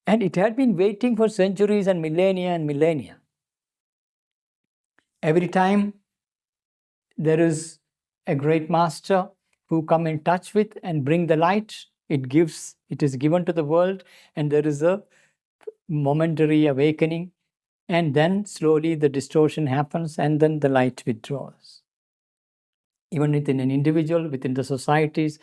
And it had been waiting for centuries and millennia and millennia. Every time there is a great master who come in touch with and bring the light, it is given to the world, and there is a momentary awakening, and then slowly the distortion happens, and then the light withdraws. Even within an individual, within the societies,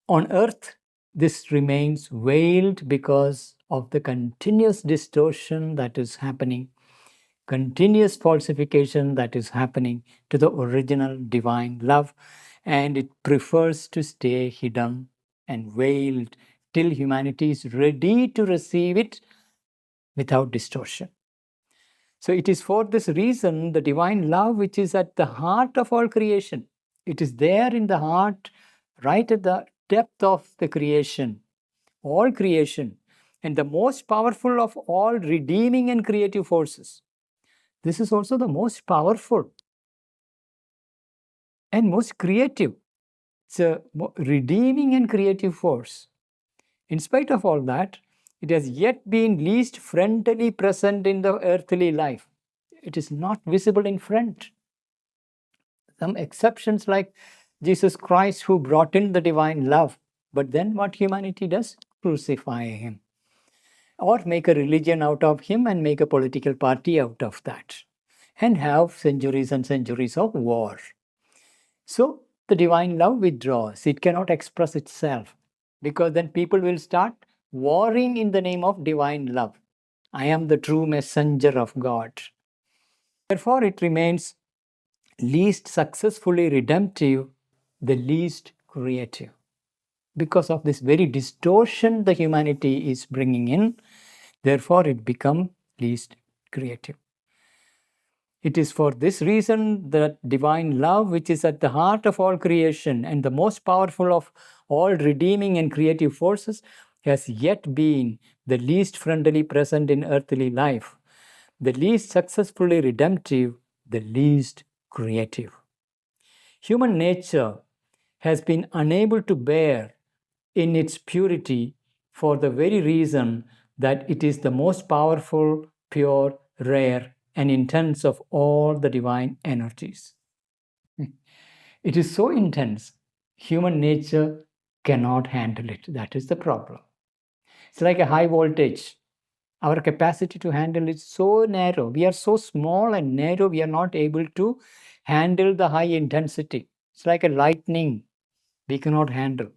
on earth, this remains veiled because of the continuous distortion that is happening, continuous falsification that is happening to the original divine love, and it prefers to stay hidden and veiled till humanity is ready to receive it without distortion. So it is for this reason the divine love, which is at the heart of all creation, it is there in the heart, right at the depth of the creation, all creation, and the most powerful of all redeeming and creative forces. This is also the most powerful and most creative. It's a redeeming and creative force. In spite of all that, it has yet been least frontally present in the earthly life. It is not visible in front. Some exceptions like Jesus Christ, who brought in the divine love, but then what humanity does? Crucify him, or make a religion out of him and make a political party out of that, and have centuries and centuries of war. So the divine love withdraws. It cannot express itself, because then people will start warring in the name of divine love. I am the true messenger of God. Therefore, it remains least successfully redemptive, the least creative. Because of this very distortion the humanity is bringing in, therefore it becomes least creative. It is for this reason that divine love, which is at the heart of all creation and the most powerful of all redeeming and creative forces, has yet been the least frontally present in earthly life, the least successfully redemptive, the least creative. Human nature has been unable to bear in its purity for the very reason that it is the most powerful, pure, rare, and intense of all the divine energies. It is so intense, human nature cannot handle it. That is the problem. It's like a high voltage. Our capacity to handle is so narrow. We are so small and narrow, we are not able to handle the high intensity. It's like a lightning we cannot handle.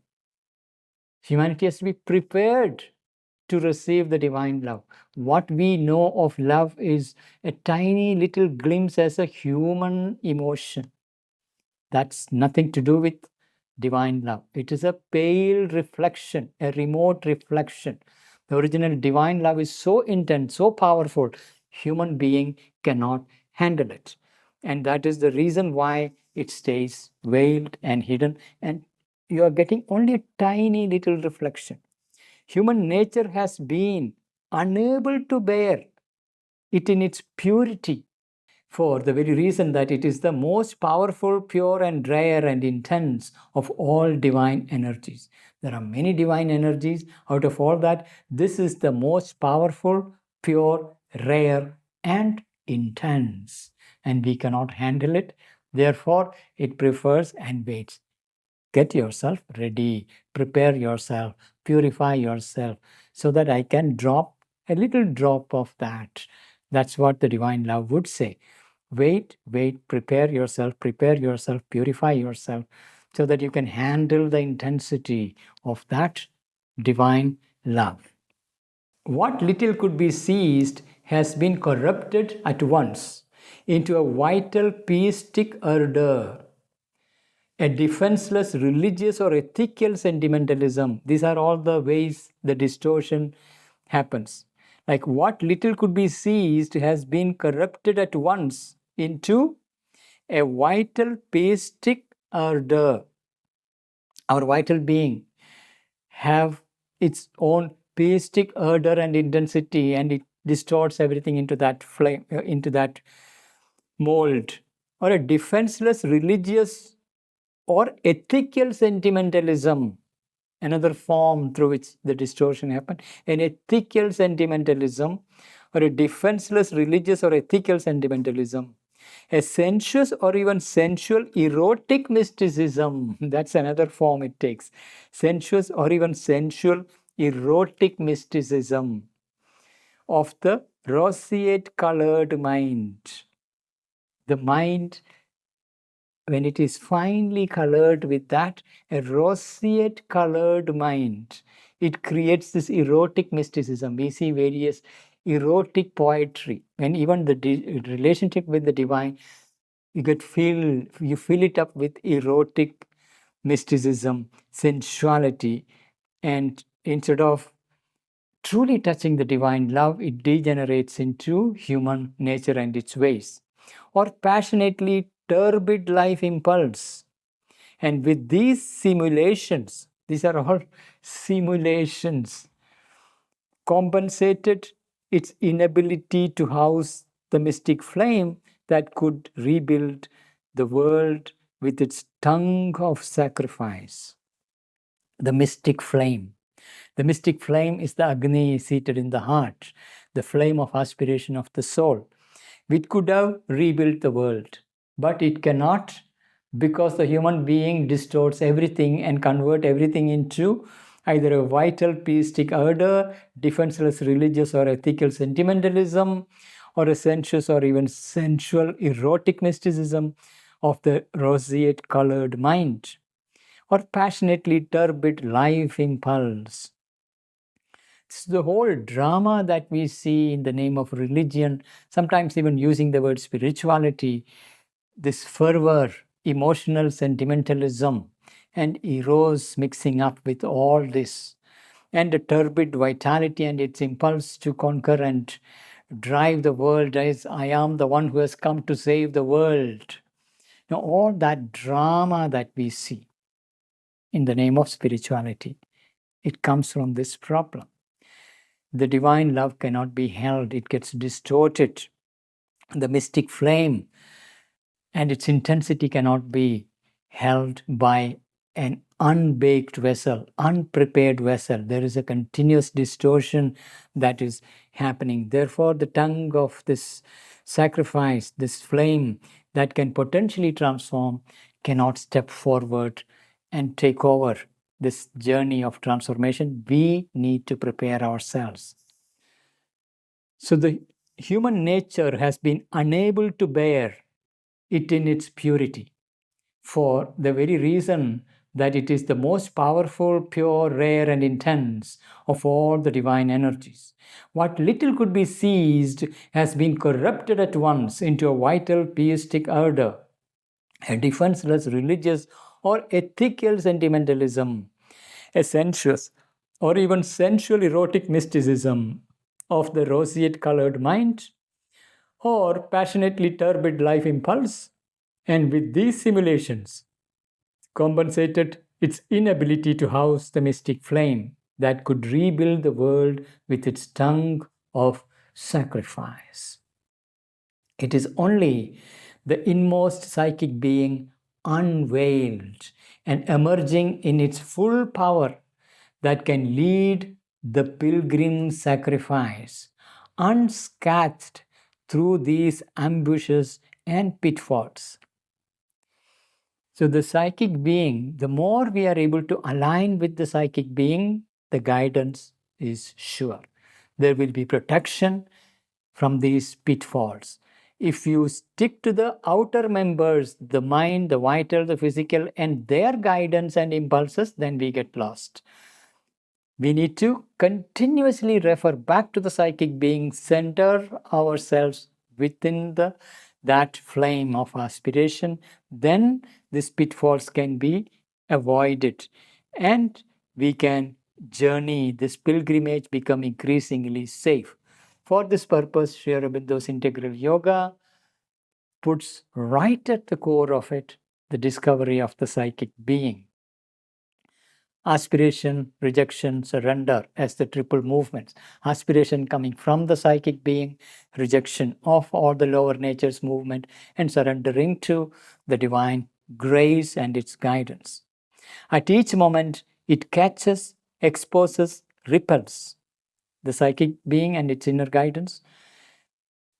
Humanity has to be prepared to receive the divine love. What we know of love is a tiny little glimpse as a human emotion. That's nothing to do with divine love. It is a pale reflection, a remote reflection. The original divine love is so intense, so powerful, human being cannot handle it. And that is the reason why it stays veiled and hidden, and you are getting only a tiny little reflection. Human nature has been unable to bear it in its purity, for the very reason that it is the most powerful, pure, and rare and intense of all divine energies. There are many divine energies. Out of all that, this is the most powerful, pure, rare, and intense. And we cannot handle it. Therefore, it prefers and waits. Get yourself ready, prepare yourself, purify yourself, so that I can drop a little drop of that. That's what the divine love would say. Wait, prepare yourself, purify yourself, so that you can handle the intensity of that divine love. What little could be seized has been corrupted at once into a vital pietistic ardor, a defenseless religious or ethical sentimentalism. These are all the ways the distortion happens. Like what little could be seized has been corrupted at once into a vital pietistic ardor. Our vital being have its own pietistic ardor and intensity, and it distorts everything into that flame, into that mold, or a defenseless religious or ethical sentimentalism, another form through which the distortion happened, an ethical sentimentalism, or a defenseless religious or ethical sentimentalism, a sensuous or even sensual erotic mysticism. That's another form it takes. Sensuous or even sensual erotic mysticism of the roseate colored mind. The mind, when it is finely colored with that, a roseate colored mind, it creates this erotic mysticism. We see various erotic poetry, and even the relationship with the divine, you fill it up with erotic mysticism, sensuality, and instead of truly touching the divine love, it degenerates into human nature and its ways, or passionately turbid life impulse. And with these simulations, these are all simulations, compensated its inability to house the mystic flame that could rebuild the world with its tongue of sacrifice. The mystic flame. The mystic flame is the Agni seated in the heart, the flame of aspiration of the soul, which could have rebuilt the world. But it cannot, because the human being distorts everything and convert everything into either a vital pietistic ardor, defenseless religious or ethical sentimentalism, or a sensuous or even sensual erotic mysticism of the roseate colored mind, or passionately turbid life impulse. It's the whole drama that we see in the name of religion, sometimes even using the word spirituality, this fervor, emotional sentimentalism, and eros mixing up with all this, and the turbid vitality and its impulse to conquer and drive the world as I am the one who has come to save the world. Now, all that drama that we see in the name of spirituality, it comes from this problem. The divine love cannot be held, it gets distorted. The mystic flame and its intensity cannot be held by an unbaked vessel, unprepared vessel. There is a continuous distortion that is happening. Therefore, the tongue of this sacrifice, this flame that can potentially transform, cannot step forward and take over this journey of transformation. We need to prepare ourselves. So the human nature has been unable to bear it in its purity, for the very reason that it is the most powerful, pure, rare, and intense of all the divine energies. What little could be seized has been corrupted at once into a vital pietistic ardor, a defenseless religious or ethical sentimentalism, a sensuous or even sensual erotic mysticism of the roseate colored mind, or passionately turbid life impulse, and with these simulations, compensated its inability to house the mystic flame that could rebuild the world with its tongue of sacrifice. It is only the inmost psychic being unveiled and emerging in its full power that can lead the pilgrim sacrifice unscathed through these ambushes and pitfalls. So the psychic being, the more we are able to align with the psychic being, the guidance is sure. There will be protection from these pitfalls. If you stick to the outer members, the mind, the vital, the physical, and their guidance and impulses, then we get lost. We need to continuously refer back to the psychic being, center ourselves within that flame of aspiration. Then these pitfalls can be avoided, and we can journey this pilgrimage, become increasingly safe. For this purpose, Sri Aurobindo's integral yoga puts right at the core of it the discovery of the psychic being. Aspiration, rejection, surrender as the triple movements. Aspiration coming from the psychic being, rejection of all the lower nature's movement, and surrendering to the divine grace and its guidance. At each moment, it catches, exposes, repels the psychic being and its inner guidance.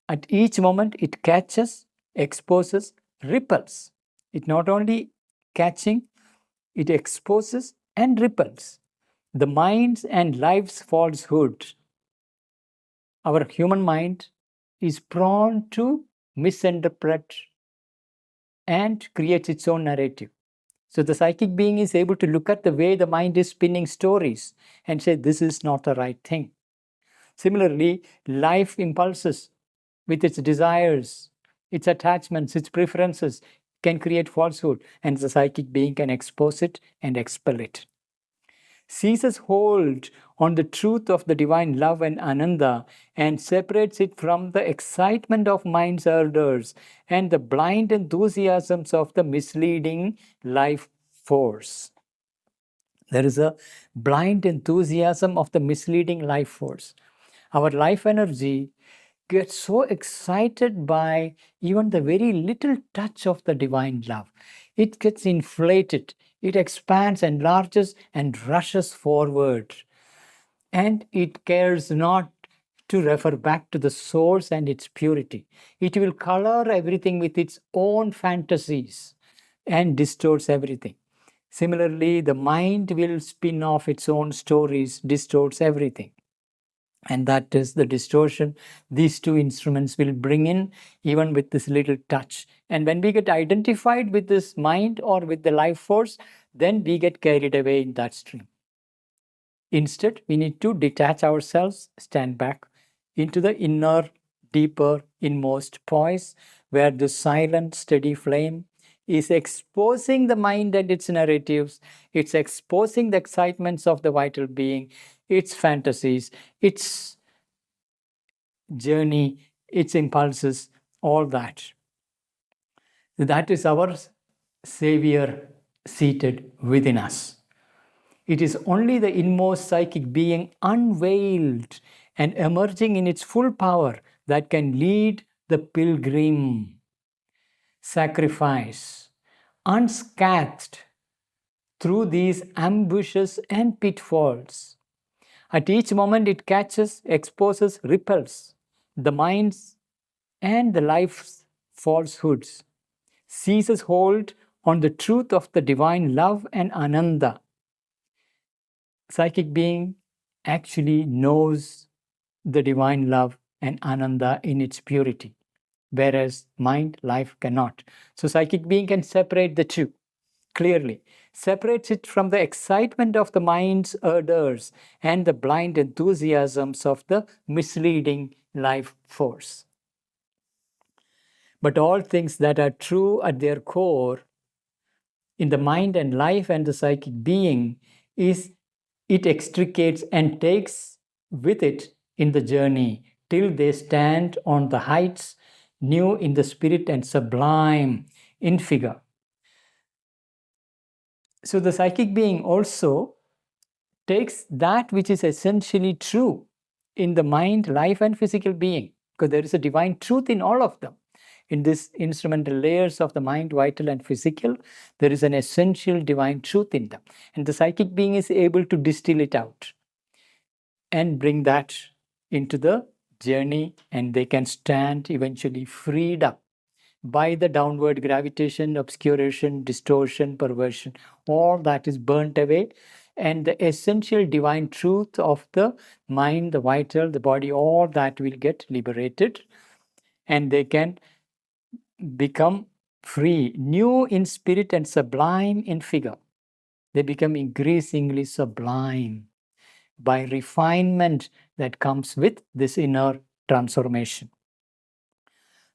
At each moment, it catches, exposes, repels. It not only catching, it exposes and repels the mind's and life's falsehood. Our human mind is prone to misinterpret and creates its own narrative. So the psychic being is able to look at the way the mind is spinning stories and say, this is not the right thing. Similarly, life impulses with its desires, its attachments, its preferences can create falsehood, and the psychic being can expose it and expel it. Seizes hold on the truth of the divine love and ananda and separates it from the excitement of mind's ardors and the blind enthusiasms of the misleading life force. There is a blind enthusiasm of the misleading life force. Our life energy gets so excited by even the very little touch of the divine love. It gets inflated, it expands, enlarges, and rushes forward. And it cares not to refer back to the source and its purity. It will color everything with its own fantasies and distorts everything. Similarly, the mind will spin off its own stories, distorts everything. And that is the distortion these two instruments will bring in, even with this little touch. And when we get identified with this mind or with the life force, then we get carried away in that stream. Instead, we need to detach ourselves, stand back into the inner, deeper, inmost poise, where the silent, steady flame is exposing the mind and its narratives. It's exposing the excitements of the vital being, its fantasies, its journey, its impulses, all that. That is our Savior seated within us. It is only the inmost psychic being unveiled and emerging in its full power that can lead the pilgrim sacrifice unscathed through these ambushes and pitfalls. At each moment, it catches, exposes, repels the mind's and the life's falsehoods, seizes hold on the truth of the divine love and ananda. Psychic being actually knows the divine love and ananda in its purity, whereas mind, life cannot. So psychic being can separate the two clearly, separates it from the excitement of the mind's ardors and the blind enthusiasms of the misleading life force. But all things that are true at their core in the mind and life and the psychic being is it extricates and takes with it in the journey till they stand on the heights, new in the spirit and sublime in figure. So the psychic being also takes that which is essentially true in the mind, life, and physical being, because there is a divine truth in all of them. In these instrumental layers of the mind, vital, and physical, there is an essential divine truth in them. And the psychic being is able to distill it out and bring that into the journey, and they can stand eventually freed up by the downward gravitation, obscuration, distortion, perversion. All that is burnt away, and the essential divine truth of the mind, the vital, the body, all that will get liberated. and they can become free, new in spirit and sublime in figure. They become increasingly sublime by refinement that comes with this inner transformation.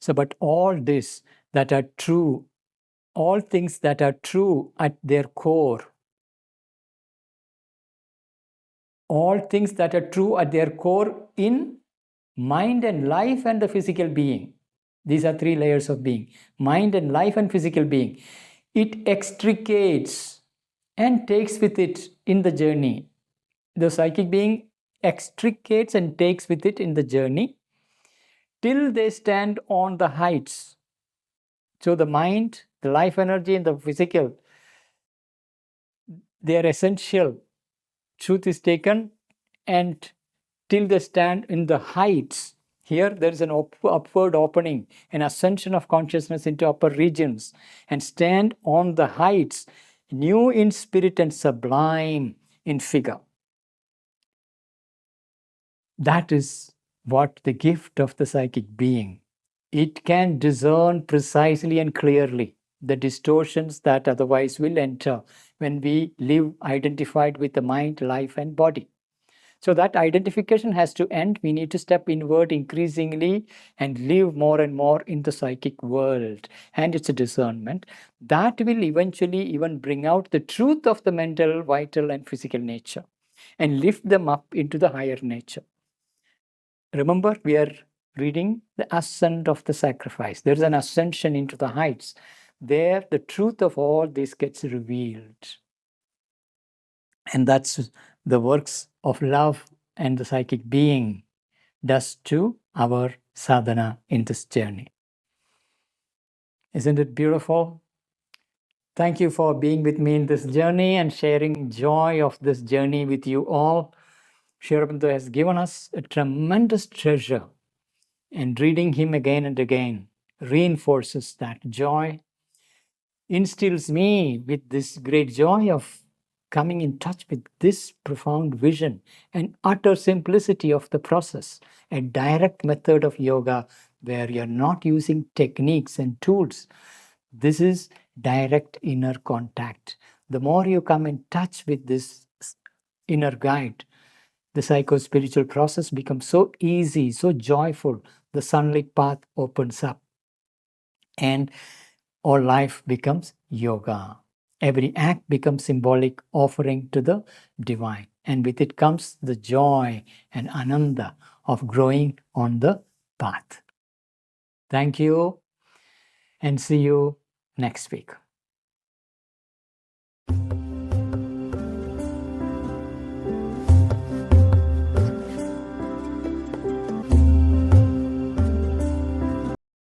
So, but all this that are true, all things that are true at their core, all things that are true at their core in mind and life and the physical being. These are three layers of being: mind and life and physical being. It extricates and takes with it in the journey. The psychic being extricates and takes with it in the journey till they stand on the heights. So the mind, the life energy, and the physical, they are essential. Truth is taken, and till they stand in the heights. Here there is an upward opening, an ascension of consciousness into upper regions, and stand on the heights, new in spirit and sublime in figure. That is what the gift of the psychic being. It can discern precisely and clearly the distortions that otherwise will enter when we live identified with the mind, life, and body. So that identification has to end. We need to step inward increasingly and live more and more in the psychic world. And it's a discernment that will eventually even bring out the truth of the mental, vital, and physical nature and lift them up into the higher nature. Remember, we are reading the ascent of the sacrifice. There is an ascension into the heights. There, the truth of all this gets revealed. And that's the works of love and the psychic being does to our sadhana in this journey. Isn't it beautiful? Thank you for being with me in this journey and sharing joy of this journey with you all. Sri Aurobindo has given us a tremendous treasure, and reading him again and again reinforces that joy, instills me with this great joy of coming in touch with this profound vision and utter simplicity of the process, a direct method of yoga where you're not using techniques and tools. This is direct inner contact. The more you come in touch with this inner guide, the psycho-spiritual process becomes so easy, so joyful. The sunlit path opens up and all life becomes yoga. Every act becomes symbolic offering to the divine. And with it comes the joy and ananda of growing on the path. Thank you and see you next week.